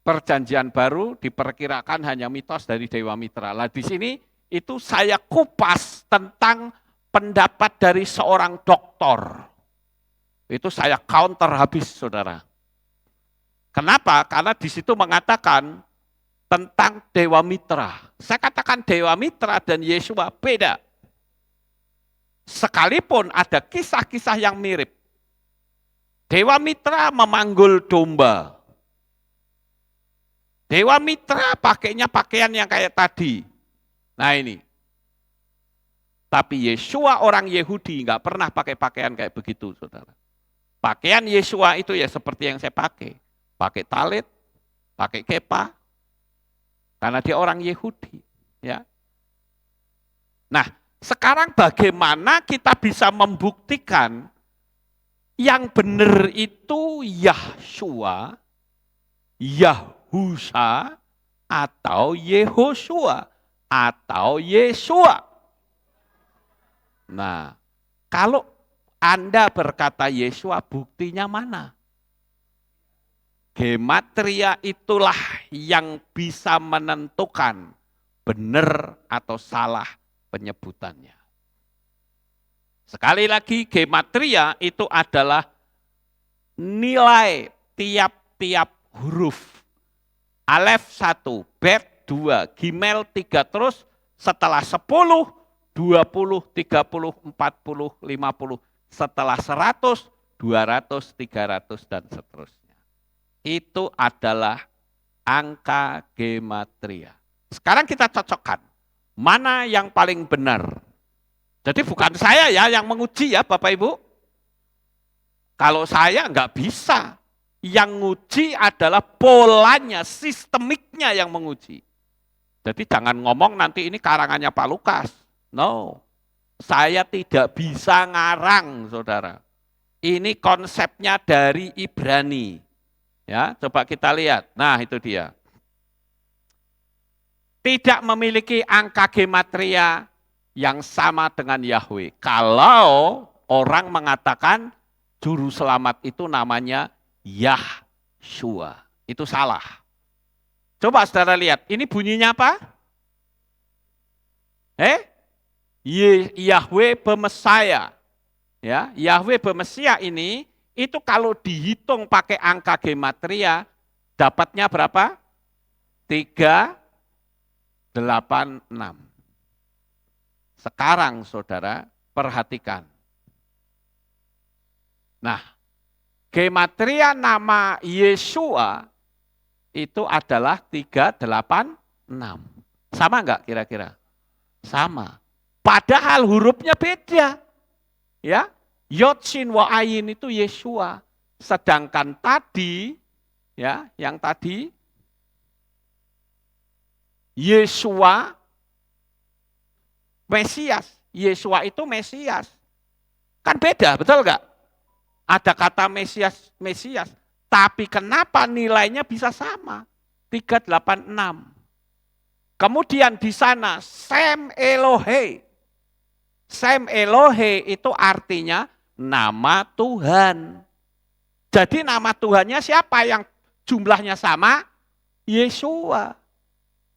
Perjanjian baru diperkirakan hanya mitos dari Dewa Mitra. Nah di sini itu saya kupas tentang pendapat dari seorang doktor. Itu saya counter habis, saudara. Kenapa? Karena di situ mengatakan tentang Dewa Mitra. Saya katakan Dewa Mitra dan Yesua beda. Sekalipun ada kisah-kisah yang mirip. Dewa Mitra memanggul domba. Dewa Mitra pakainya pakaian yang kayak tadi. Nah ini. Tapi Yesua orang Yahudi nggak pernah pakai pakaian kayak begitu, saudara. Pakaian Yesua itu ya seperti yang saya pakai. Pakai talit, pakai kepa. Karena dia orang Yahudi. Ya. Nah, sekarang bagaimana kita bisa membuktikan Yang benar itu Yahshua, Yahusa, atau Yehosua, atau Yesua. Nah, kalau Anda berkata Yesua, buktinya mana? Gematria itulah yang bisa menentukan benar atau salah penyebutannya. Sekali lagi, gematria itu adalah nilai tiap-tiap huruf. Alef 1, Bet 2, Gimel 3, terus setelah 10, 20, 30, 40, 50, setelah 100, 200, 300, dan seterusnya. Itu adalah angka gematria. Sekarang kita cocokkan, mana yang paling benar. Jadi bukan saya ya yang menguji ya Bapak Ibu. Kalau saya enggak bisa. Yang nguji adalah polanya, sistemiknya yang menguji. Jadi jangan ngomong nanti ini karangannya Pak Lukas. No, saya tidak bisa ngarang saudara. Ini konsepnya dari Ibrani. Ya, coba kita lihat. Nah, itu dia. Tidak memiliki angka gematria yang sama dengan Yahweh. Kalau orang mengatakan juru selamat itu namanya Yahshua. Itu salah. Coba saudara lihat, ini bunyinya apa? Yahweh Bemesaya. Ya, Yahweh Bemesaya ini itu kalau dihitung pakai angka gematria, dapatnya berapa? 386. Sekarang saudara perhatikan. Nah, gematria nama Yesua itu adalah 386. Sama enggak kira-kira? Sama. Padahal hurufnya beda. Ya, Yod, Shin, Wa, Ayin itu Yesua. Sedangkan tadi, ya, yang tadi, Yesua, Mesias. Yesua itu Mesias. Kan beda, betul enggak? Ada kata Mesias, Mesias. Tapi kenapa nilainya bisa sama? 386. Kemudian di sana, Sem Elohe. Sem Elohe itu artinya nama Tuhan. Jadi nama Tuhannya siapa yang jumlahnya sama? Yesua.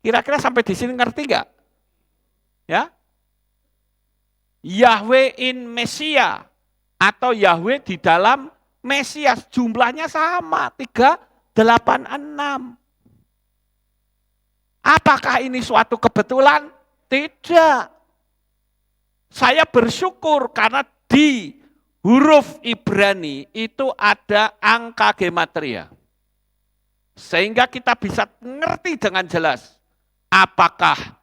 Kira-kira sampai di sini ngerti enggak? Ya. Yahweh in Mesia atau Yahweh di dalam Mesias jumlahnya sama 386. Apakah ini suatu kebetulan? Tidak. Saya bersyukur karena di huruf Ibrani itu ada angka gematria. Sehingga kita bisa ngerti dengan jelas apakah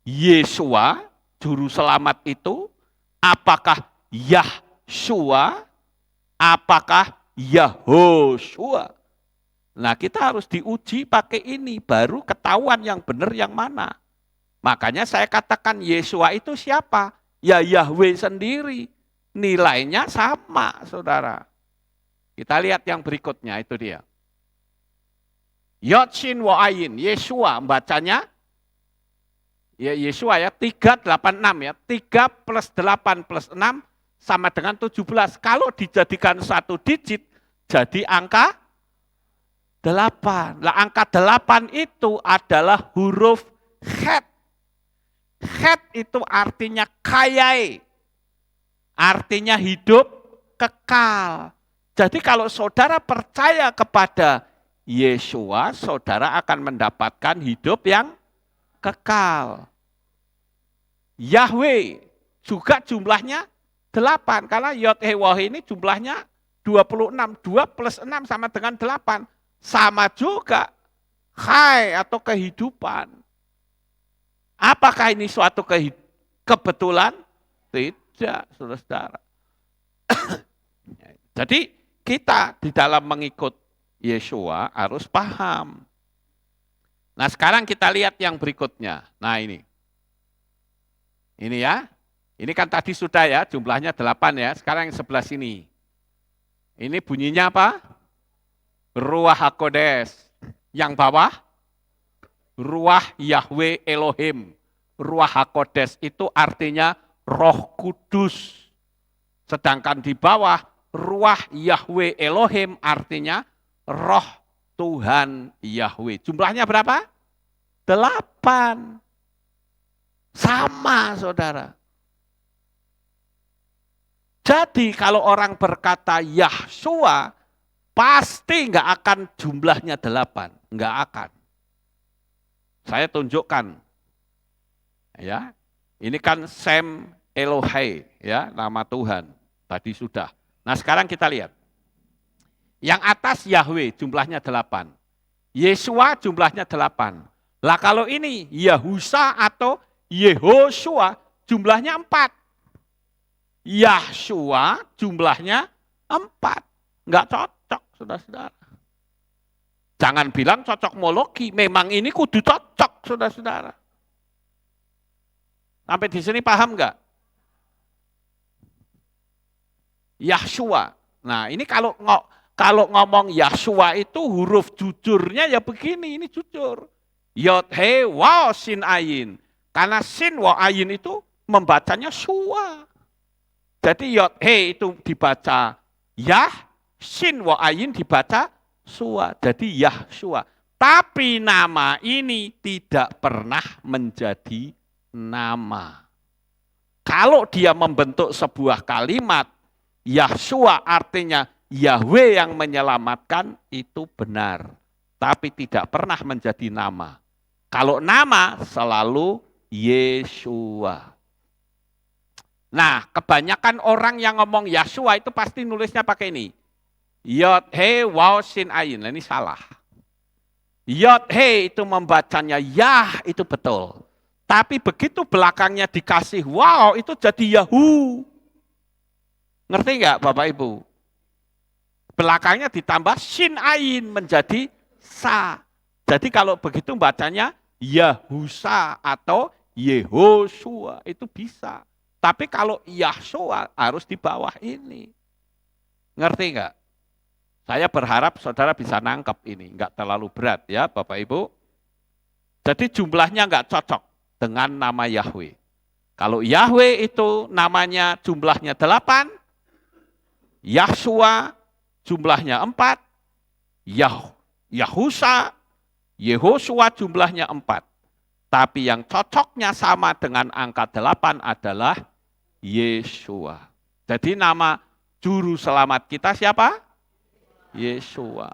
Yesua juru selamat itu, apakah Yahshua, apakah Yahoshua. Nah, kita harus diuji pakai ini, baru ketahuan yang benar yang mana. Makanya saya katakan Yesua itu siapa? Ya Yahweh sendiri. Nilainya sama, saudara. Kita lihat yang berikutnya, itu dia. Yod, Shin, Wa, Ayin, Yesua, bacanya, ya Yesua ya, 386 ya. 3 plus 8 plus 6 sama dengan 17. Kalau dijadikan satu digit, jadi angka 8. Nah, angka 8 itu adalah huruf Het. Het itu artinya kayai. Artinya hidup kekal. Jadi kalau saudara percaya kepada Yesua, saudara akan mendapatkan hidup yang kekal. Yahweh juga jumlahnya 8. Karena Yod He Wah ini jumlahnya 26. 2 plus 6 sama dengan 8. Sama juga hai atau kehidupan. Apakah ini suatu kebetulan? Tidak, saudara. Jadi kita di dalam mengikut Yesua harus paham. Nah, sekarang kita lihat yang berikutnya. Nah, ini. Ini ya. Ini kan tadi sudah ya, jumlahnya 8 ya. Sekarang yang sebelah sini. Ini bunyinya apa? Ruach HaKodes. Yang bawah, Ruach Yahweh Elohim. Ruach HaKodes itu artinya Roh Kudus. Sedangkan di bawah, Ruach Yahweh Elohim artinya Roh Tuhan Yahweh. Jumlahnya berapa? 8. Sama, saudara. Jadi kalau orang berkata Yahshua, pasti nggak akan jumlahnya 8. Nggak akan. Saya tunjukkan. Ya, ini kan Sem Elohai, ya, nama Tuhan. Tadi sudah. Nah sekarang kita lihat. Yang atas Yahweh jumlahnya 8. Yesua jumlahnya 8. Lah kalau ini Yahusa atau Yehoshua jumlahnya 4. Yahshua jumlahnya 4. Enggak cocok, saudara-saudara. Jangan bilang cocok mologi, memang ini kudu cocok, saudara-saudara. Sampai di sini paham enggak? Yahshua. Nah ini kalau ngomong Yahshua itu huruf jujurnya ya begini, ini jujur. Yod, he, waw, sin, ayin. Karena sin, waw, ayin itu membacanya Shua. Jadi Yod, he itu dibaca Yah, sin, waw, ayin dibaca Shua. Jadi Yahshua. Tapi nama ini tidak pernah menjadi nama. Kalau dia membentuk sebuah kalimat, Yahshua artinya Yahweh yang menyelamatkan, itu benar. Tapi tidak pernah menjadi nama. Kalau nama selalu Yeshua. Nah, kebanyakan orang yang ngomong Yahshua itu pasti nulisnya pakai ini. Yod, he, waw, sin, ayin. Nah, ini salah. Yod, he itu membacanya Yah, itu betul. Tapi begitu belakangnya dikasih waw, itu jadi Yahu. Ngerti enggak Bapak Ibu? Belakangnya ditambah sin ain menjadi sa. Jadi kalau begitu bacanya Yahusa atau Yehoshua itu bisa. Tapi kalau Yahshua harus di bawah ini. Ngerti enggak? Saya berharap saudara bisa nangkep ini. Enggak terlalu berat ya Bapak Ibu. Jadi jumlahnya enggak cocok dengan nama Yahweh. Kalau Yahweh itu namanya jumlahnya 8, Yahshua jumlahnya 4, Yahusa, Yehoshua jumlahnya 4. Tapi yang cocoknya sama dengan angka 8 adalah Yeshua. Jadi nama juru selamat kita siapa? Yeshua.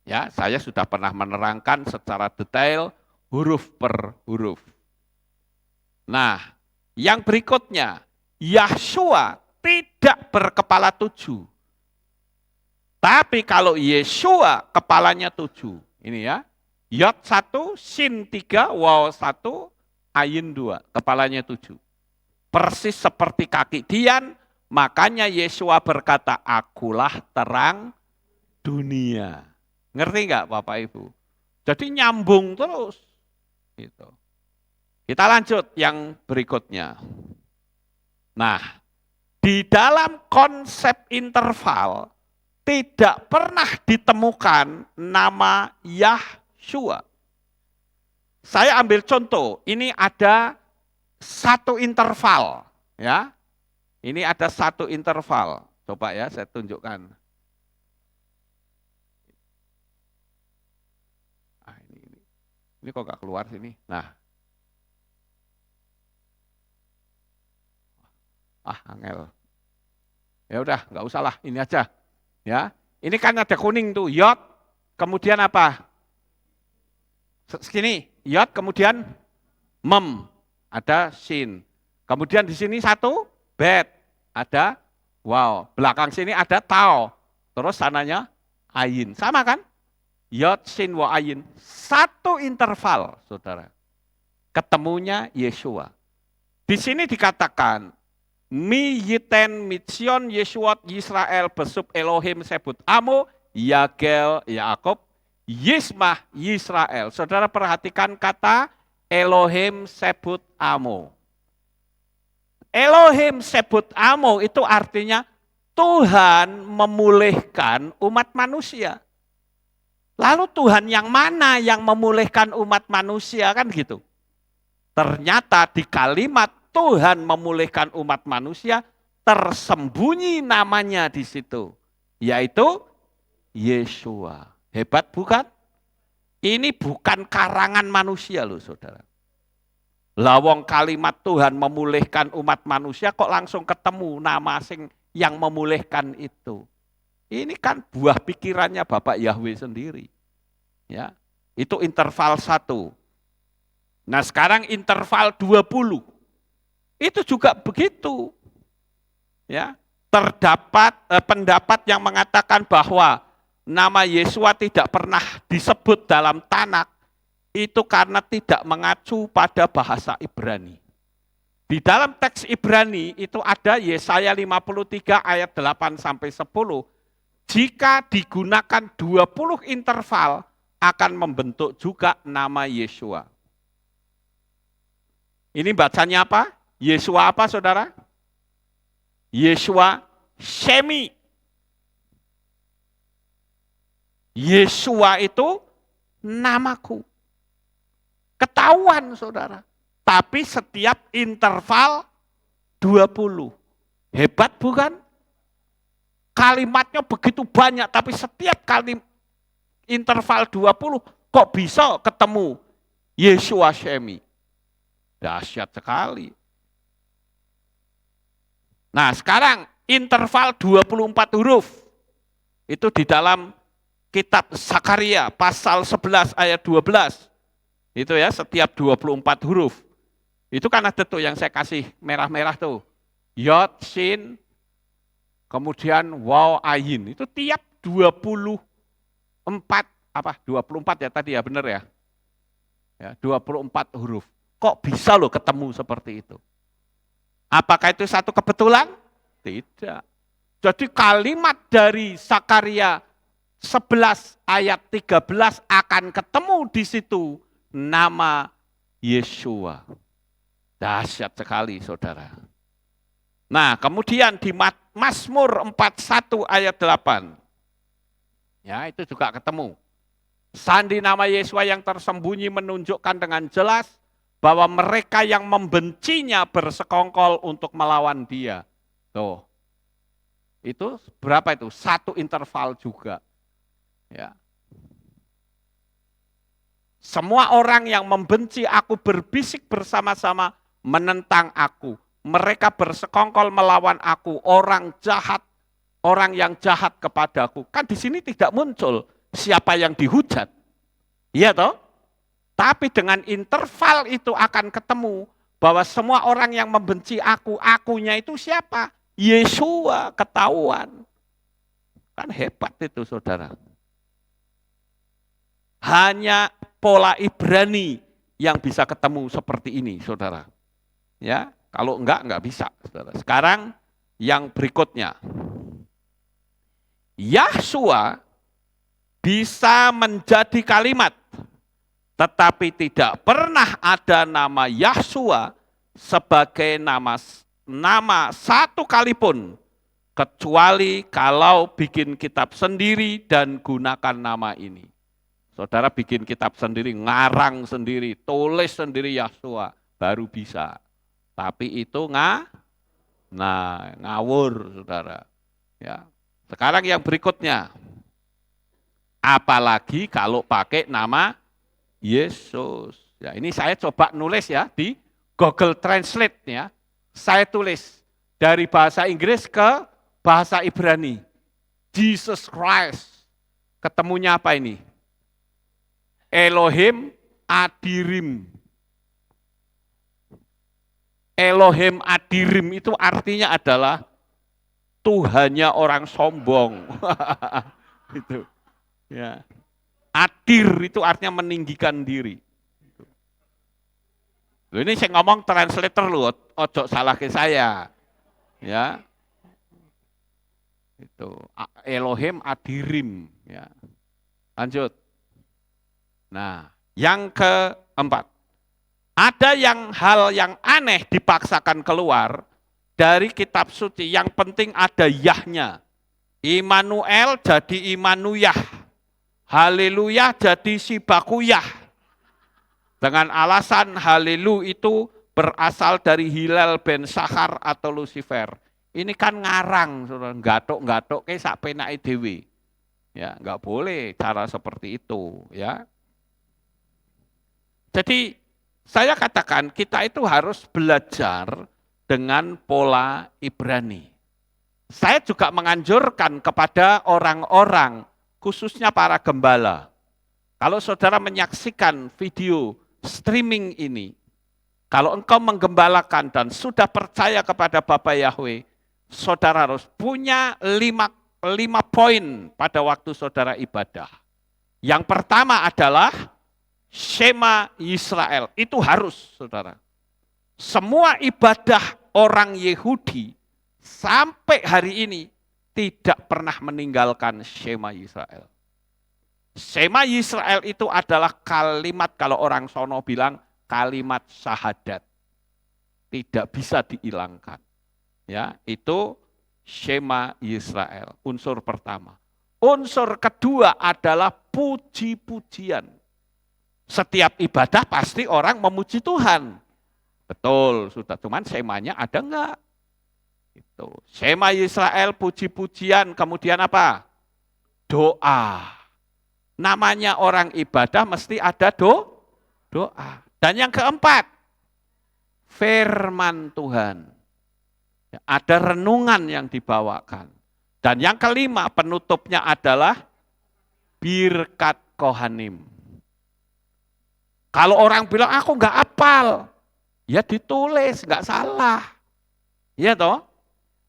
Ya, saya sudah pernah menerangkan secara detail huruf per huruf. Nah, yang berikutnya, Yahshua tidak berkepala 7. Tapi kalau Yeshua kepalanya 7. Ini ya. Yod 1, sin 3, waw 1, ayin 2. Kepalanya 7. Persis seperti kaki Dian, makanya Yeshua berkata, akulah terang dunia. Ngerti enggak Bapak Ibu? Jadi nyambung terus. Gitu. Kita lanjut yang berikutnya. Nah, di dalam konsep interval tidak pernah ditemukan nama Yahshua. Saya ambil contoh, ini ada satu interval, ya. Ini ada satu interval. Coba ya, saya tunjukkan. Ini kok gak keluar sini. Nah. Angel. Ya udah, nggak usah lah, ini aja. Ya, ini kan ada kuning tuh, Yod, kemudian apa? Segini, Yod, kemudian mem, ada sin. Kemudian di sini satu, bet, ada wow. Belakang sini ada tau. Terus sananya ayin. Sama kan? Yod, sin, wa, ayin. Satu interval, saudara. Ketemunya Yeshua. Di sini dikatakan, Mi yiten mitsion Yeshuot Yisrael besub Elohim sebut Amo Yagel Yaakov Yismah Yisrael. Saudara perhatikan kata Elohim sebut Amo. Elohim sebut Amo itu artinya Tuhan memulihkan umat manusia. Lalu Tuhan yang mana yang memulihkan umat manusia kan gitu. Ternyata di kalimat Tuhan memulihkan umat manusia tersembunyi namanya di situ. Yaitu Yeshua. Hebat bukan? Ini bukan karangan manusia loh saudara. Lawong kalimat Tuhan memulihkan umat manusia kok langsung ketemu nama asing yang memulihkan itu. Ini kan buah pikirannya Bapak Yahweh sendiri. Ya, itu interval 1. Nah sekarang interval 20. Itu juga begitu. Ya, terdapat pendapat yang mengatakan bahwa nama Yeshua tidak pernah disebut dalam Tanakh itu karena tidak mengacu pada bahasa Ibrani. Di dalam teks Ibrani itu ada Yesaya 53 ayat 8 sampai 10. Jika digunakan 20 interval akan membentuk juga nama Yeshua. Ini bacanya apa? Yeshua apa saudara? Yeshua Shemi. Yeshua itu namaku. Ketahuan saudara. Tapi setiap interval 20. Hebat bukan? Kalimatnya begitu banyak, tapi setiap kali interval 20, kok bisa ketemu Yeshua Shemi? Dahsyat sekali. Nah sekarang interval 24 huruf. Itu di dalam kitab Zakaria pasal 11 ayat 12. Itu ya setiap 24 huruf. Itu kan ada tuh yang saya kasih merah-merah tuh. Yod, Shin, kemudian Waw, Ayin. Itu tiap 24, 24 ya tadi ya benar ya. Ya 24 huruf. Kok bisa loh ketemu seperti itu? Apakah itu satu kebetulan? Tidak. Jadi kalimat dari Zakaria 11 ayat 13 akan ketemu di situ nama Yeshua. Dahsyat sekali saudara. Nah kemudian di Mazmur 41 ayat 8. Ya itu juga ketemu. Sandi nama Yeshua yang tersembunyi menunjukkan dengan jelas bahwa mereka yang membencinya bersekongkol untuk melawan dia. Tuh. Itu berapa itu? Satu interval juga. Ya. Semua orang yang membenci aku berbisik bersama-sama menentang aku. Mereka bersekongkol melawan aku, orang jahat, orang yang jahat kepadaku. Kan di sini tidak muncul siapa yang dihujat. Iya toh? Tapi dengan interval itu akan ketemu bahwa semua orang yang membenci aku, akunya itu siapa? Yeshua, ketahuan. Kan hebat itu saudara. Hanya pola Ibrani yang bisa ketemu seperti ini saudara. Ya, kalau enggak bisa saudara. Sekarang yang berikutnya. Yahshua bisa menjadi kalimat, tetapi tidak pernah ada nama Yahshua sebagai nama satu kali pun, kecuali kalau bikin kitab sendiri dan gunakan nama ini. Saudara bikin kitab sendiri, ngarang sendiri, tulis sendiri Yahshua, baru bisa. Tapi itu ngawur saudara. Ya. Sekarang yang berikutnya. Apalagi kalau pakai nama Yesus. Ya, ini saya coba nulis ya di Google Translate ya. Saya tulis dari bahasa Inggris ke bahasa Ibrani. Jesus Christ. Ketemunya apa ini? Elohim Adirim. Elohim Adirim itu artinya adalah Tuhannya orang sombong. Itu. Ya. Adir itu artinya meninggikan diri. Loh ini saya ngomong translator loh, ojo salah ke saya. Ya. Itu Elohim Adirim, ya. Lanjut. Nah, yang keempat. Ada hal yang aneh dipaksakan keluar dari kitab suci, yang penting ada yahnya. Immanuel jadi Immanuyah. Haleluya jadi Sibakuyah. Dengan alasan haleluya itu berasal dari Hilal ben Sahar atau Lucifer. Ini kan ngarang, gatok-gatok kayak sak penake dhewe. Ya, enggak boleh cara seperti itu, ya. Jadi saya katakan kita itu harus belajar dengan pola Ibrani. Saya juga menganjurkan kepada orang-orang, khususnya para gembala. Kalau saudara menyaksikan video streaming ini, kalau engkau menggembalakan dan sudah percaya kepada Bapa Yahweh, saudara harus punya lima poin pada waktu saudara ibadah. Yang pertama adalah Shema Yisrael. Itu harus, saudara. Semua ibadah orang Yehudi sampai hari ini tidak pernah meninggalkan Shema Yisrael. Shema Yisrael itu adalah kalimat, kalau orang sono bilang kalimat syahadat. Tidak bisa dihilangkan. Ya, itu Shema Yisrael, unsur pertama. Unsur kedua adalah puji-pujian. Setiap ibadah pasti orang memuji Tuhan. Betul, sudah. Cuman semanya ada enggak? Itu. Shema Yisrael, puji-pujian, kemudian apa? Doa. Namanya orang ibadah mesti ada doa. Dan yang keempat, firman Tuhan. Ada renungan yang dibawakan. Dan yang kelima, penutupnya adalah birkat kohanim. Kalau orang bilang, aku enggak hafal, ya ditulis, enggak salah. Ya toh?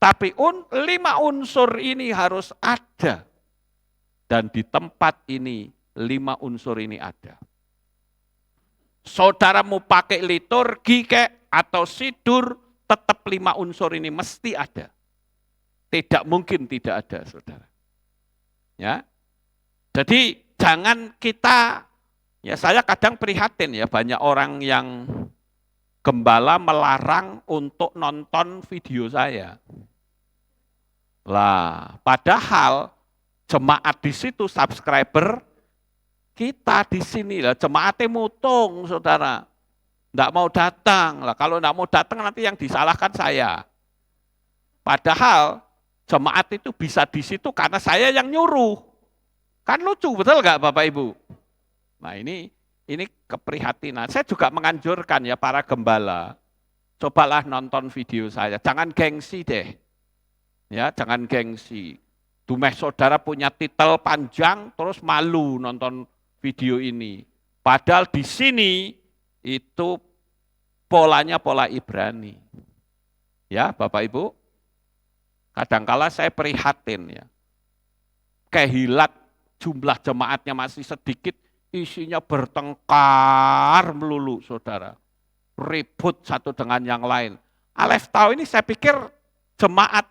Tapi 5 unsur ini harus ada. Dan di tempat ini 5 unsur ini ada. Saudara mau pakai liturgi atau sidur, tetap 5 unsur ini mesti ada. Tidak mungkin tidak ada, saudara. Ya, jadi jangan kita, ya saya kadang prihatin ya, banyak orang yang gembala melarang untuk nonton video saya. Lah, padahal jemaat di situ subscriber kita di sini lah, jemaatnya mutung, saudara. Enggak mau datang lah. Kalau enggak mau datang nanti yang disalahkan saya. Padahal jemaat itu bisa di situ karena saya yang nyuruh. Kan lucu, betul enggak Bapak Ibu? Nah ini keprihatinan. Saya juga menganjurkan ya para gembala, cobalah nonton video saya. Jangan gengsi deh. Ya, jangan gengsi. Dumeh saudara punya titel panjang terus malu nonton video ini. Padahal di sini itu polanya pola Ibrani. Ya, Bapak Ibu. Kadangkala saya prihatin ya. Kehilat jumlah jemaatnya masih sedikit, isinya bertengkar melulu, saudara. Ribut satu dengan yang lain. Alef tahu ini saya pikir jemaat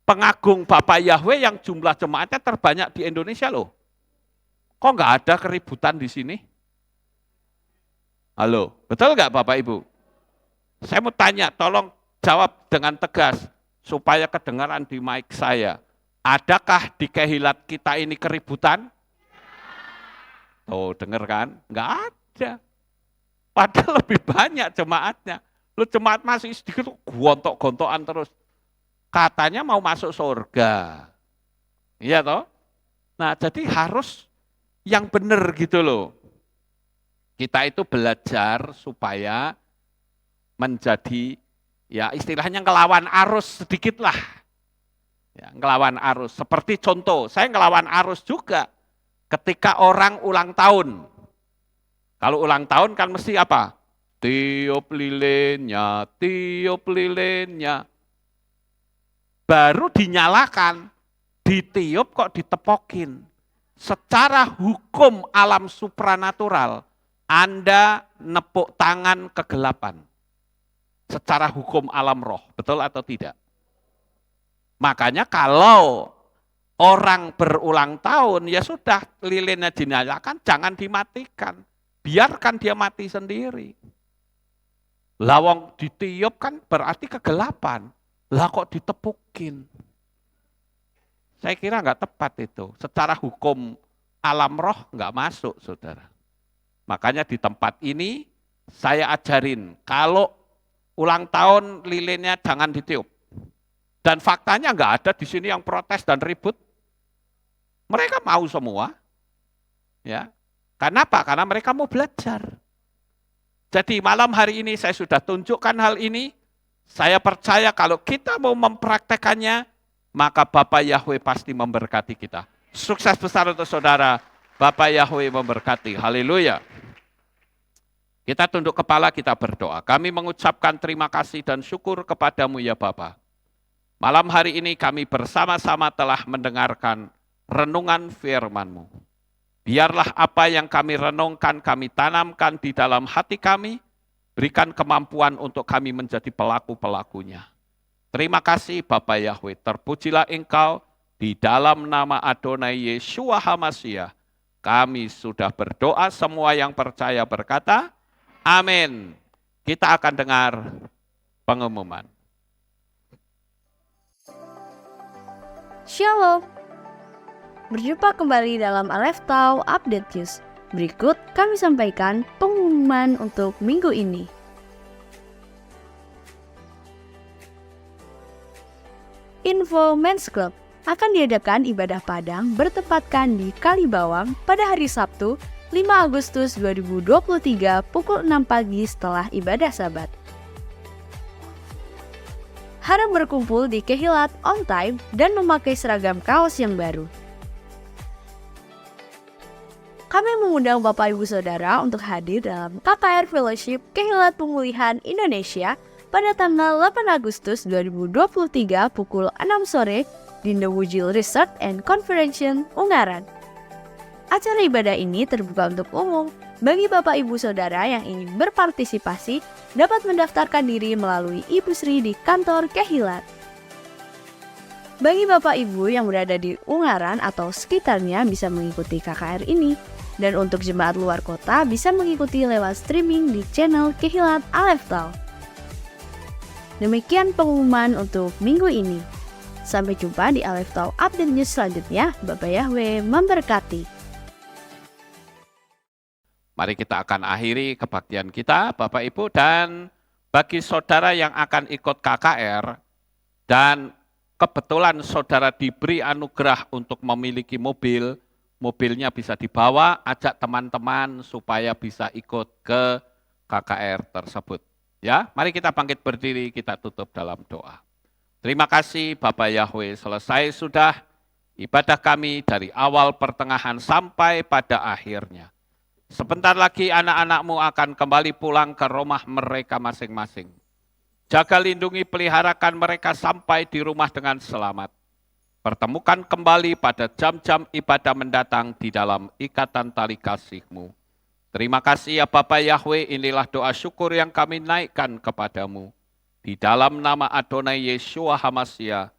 pengagung Bapak Yahweh yang jumlah jemaatnya terbanyak di Indonesia loh. Kok nggak ada keributan di sini? Halo, betul nggak Bapak Ibu? Saya mau tanya, tolong jawab dengan tegas supaya kedengaran di mic saya. Adakah di kehilat kita ini keributan? Oh, dengar kan? Nggak ada. Padahal lebih banyak jemaatnya. Lu jemaat masih sedikit, gontok-gontokan terus. Katanya mau masuk surga. Iya toh? Nah, jadi harus yang benar gitu loh. Kita itu belajar supaya menjadi, ya istilahnya ngelawan arus sedikit lah. Ya, ngelawan arus. Seperti contoh, saya ngelawan arus juga ketika orang ulang tahun. Kalau ulang tahun kan mesti apa? Tiup lilinnya, tiup lilinnya. Baru dinyalakan, ditiup kok ditepokin. Secara hukum alam supranatural, Anda nepuk tangan kegelapan. Secara hukum alam roh, betul atau tidak? Makanya kalau orang berulang tahun, ya sudah lilinnya dinyalakan, jangan dimatikan. Biarkan dia mati sendiri. Lawang ditiup kan berarti kegelapan. Lah kok ditepukin? Saya kira nggak tepat itu. Secara hukum alam roh nggak masuk, saudara. Makanya di tempat ini saya ajarin, kalau ulang tahun lilinnya jangan ditiup. Dan faktanya nggak ada di sini yang protes dan ribut. Mereka mau semua. Ya. Kenapa? Karena mereka mau belajar. Jadi malam hari ini saya sudah tunjukkan hal ini. Saya percaya kalau kita mau mempraktekannya, maka Bapak Yahweh pasti memberkati kita. Sukses besar untuk saudara. Bapak Yahweh memberkati. Haleluya. Kita tunduk kepala, kita berdoa. Kami mengucapkan terima kasih dan syukur kepadamu ya Bapa. Malam hari ini kami bersama-sama telah mendengarkan renungan firman-Mu. Biarlah apa yang kami renungkan, kami tanamkan di dalam hati kami. Berikan kemampuan untuk kami menjadi pelaku-pelakunya. Terima kasih Bapak Yahweh, terpujilah Engkau di dalam nama Adonai Yeshua HaMashiach. Kami sudah berdoa, semua yang percaya berkata, amin. Kita akan dengar pengumuman.
Shalom. Berjumpa kembali dalam Aleph Tau Update News. Berikut kami sampaikan pengumuman untuk minggu ini. Info Men's Club akan diadakan ibadah Padang bertepatkan di Kalibawang pada hari Sabtu 5 Agustus 2023 pukul 6 pagi setelah ibadah Sabat. Harap berkumpul di Kehilat on time dan memakai seragam kaos yang baru. Kami mengundang Bapak Ibu Saudara untuk hadir dalam KKR Fellowship Kehilat Pemulihan Indonesia pada tanggal 8 Agustus 2023 pukul 6 sore di Newujil Resort and Convention Ungaran. Acara ibadah ini terbuka untuk umum. Bagi Bapak Ibu Saudara yang ingin berpartisipasi dapat mendaftarkan diri melalui Ibu Sri di kantor Kehilat. Bagi Bapak Ibu yang berada di Ungaran atau sekitarnya bisa mengikuti KKR ini. Dan untuk jemaat luar kota bisa mengikuti lewat streaming di channel Kehilat Aleph Tau. Demikian pengumuman untuk minggu ini. Sampai jumpa di Aleph Tau Update News selanjutnya. Bapak Yahweh memberkati.
Mari kita akan akhiri kebaktian kita, Bapak Ibu, dan bagi saudara yang akan ikut KKR, dan kebetulan saudara diberi anugerah untuk memiliki mobil, mobilnya bisa dibawa, ajak teman-teman supaya bisa ikut ke KKR tersebut. Ya, mari kita bangkit berdiri, kita tutup dalam doa. Terima kasih Bapak Yahweh, selesai sudah ibadah kami dari awal pertengahan sampai pada akhirnya. Sebentar lagi anak-anak-Mu akan kembali pulang ke rumah mereka masing-masing. Jaga, lindungi, peliharakan mereka sampai di rumah dengan selamat. Pertemukan kembali pada jam-jam ibadah mendatang di dalam ikatan tali kasih-Mu. Terima kasih ya Bapak Yahweh, inilah doa syukur yang kami naikkan kepadamu. Di dalam nama Adonai Yeshua HaMashiach,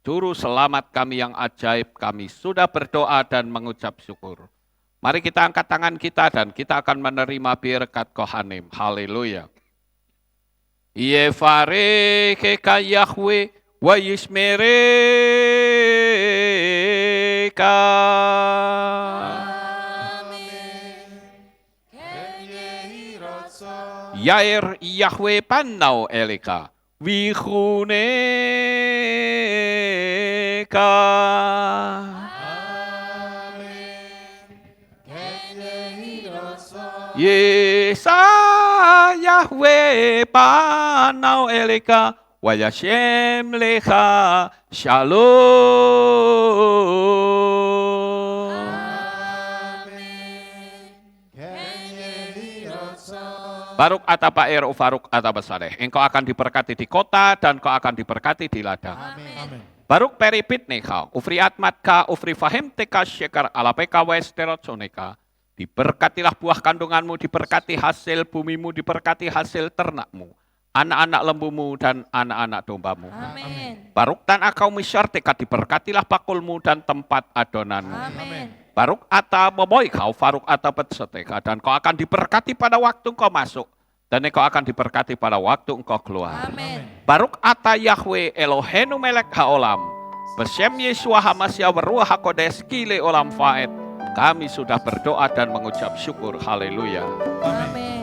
Juru Selamat kami yang ajaib, kami sudah berdoa dan mengucap syukur. Mari kita angkat tangan kita dan kita akan menerima berkat Kohanim. Haleluya. Yevarecheka Yahweh wa yishmereka. Yair Yahweh panau eleka vichuneka. Yesa Yahweh panau eleka wa yashem lecha shalom. Baruk atapa er ufaruk atapa saleh. Engkau akan diberkati di kota dan kau akan diberkati di ladang.
Amin.
Baruk peripit neka, ufri atmatka, ufri fahim teka syekar alapeka westerotsoneka. Diberkatilah buah kandunganmu, diberkati hasil bumimu, diberkati hasil ternakmu, anak-anak lembumu dan anak-anak dombamu.
Amin.
Baruk tan akau misyarteka, diberkatilah bakulmu dan tempat adonanmu.
Amin.
Baruk ata momoy kau, faruk ata petseteka, dan kau akan diberkati pada waktu kau masuk Dan engkau akan diberkati pada waktu engkau keluar.
Amin.
Baruk ata Yahweh Elohenu melek haolam. Besem Yeshua Hamasya Waruah HaKodes Kile Olam Faed. Kami sudah berdoa dan mengucap syukur. Haleluya.
Amin.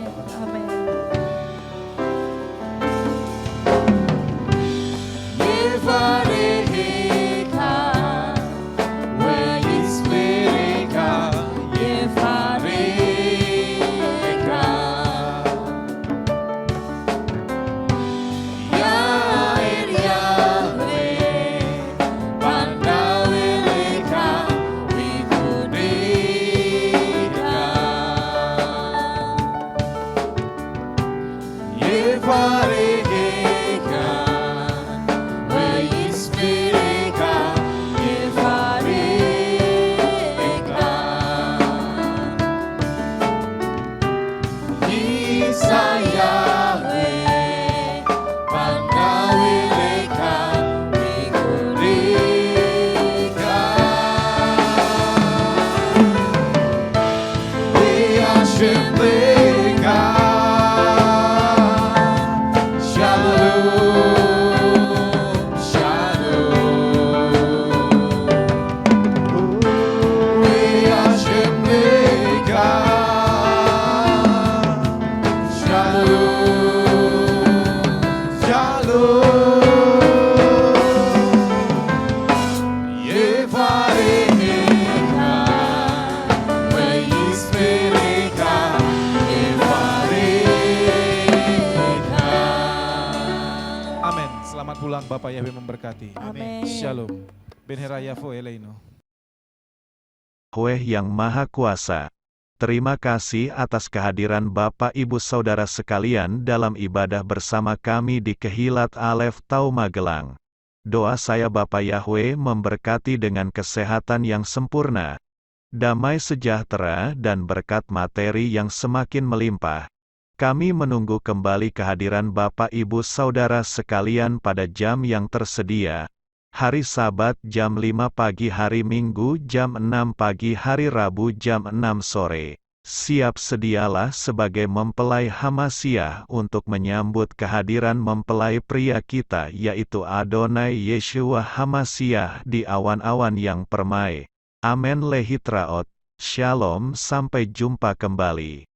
Amin.
Selamat pulang, Bapak Yahweh memberkati.
Amin.
Shalom. Ben Herayafo Eleino.
Yahweh yang Maha Kuasa, terima kasih atas kehadiran Bapak Ibu Saudara sekalian dalam ibadah bersama kami di Kehilat Alef Tau Magelang. Doa saya Bapak Yahweh memberkati dengan kesehatan yang sempurna, damai sejahtera dan berkat materi yang semakin melimpah. Kami menunggu kembali kehadiran Bapak Ibu Saudara sekalian pada jam yang tersedia. Hari Sabat jam 5 pagi, hari Minggu jam 6 pagi, hari Rabu jam 6 sore. Siap sedialah sebagai mempelai Hamasya untuk menyambut kehadiran mempelai pria kita yaitu Adonai Yeshua Hamasya di awan-awan yang permai. Amen lehitraot. Shalom, sampai jumpa kembali.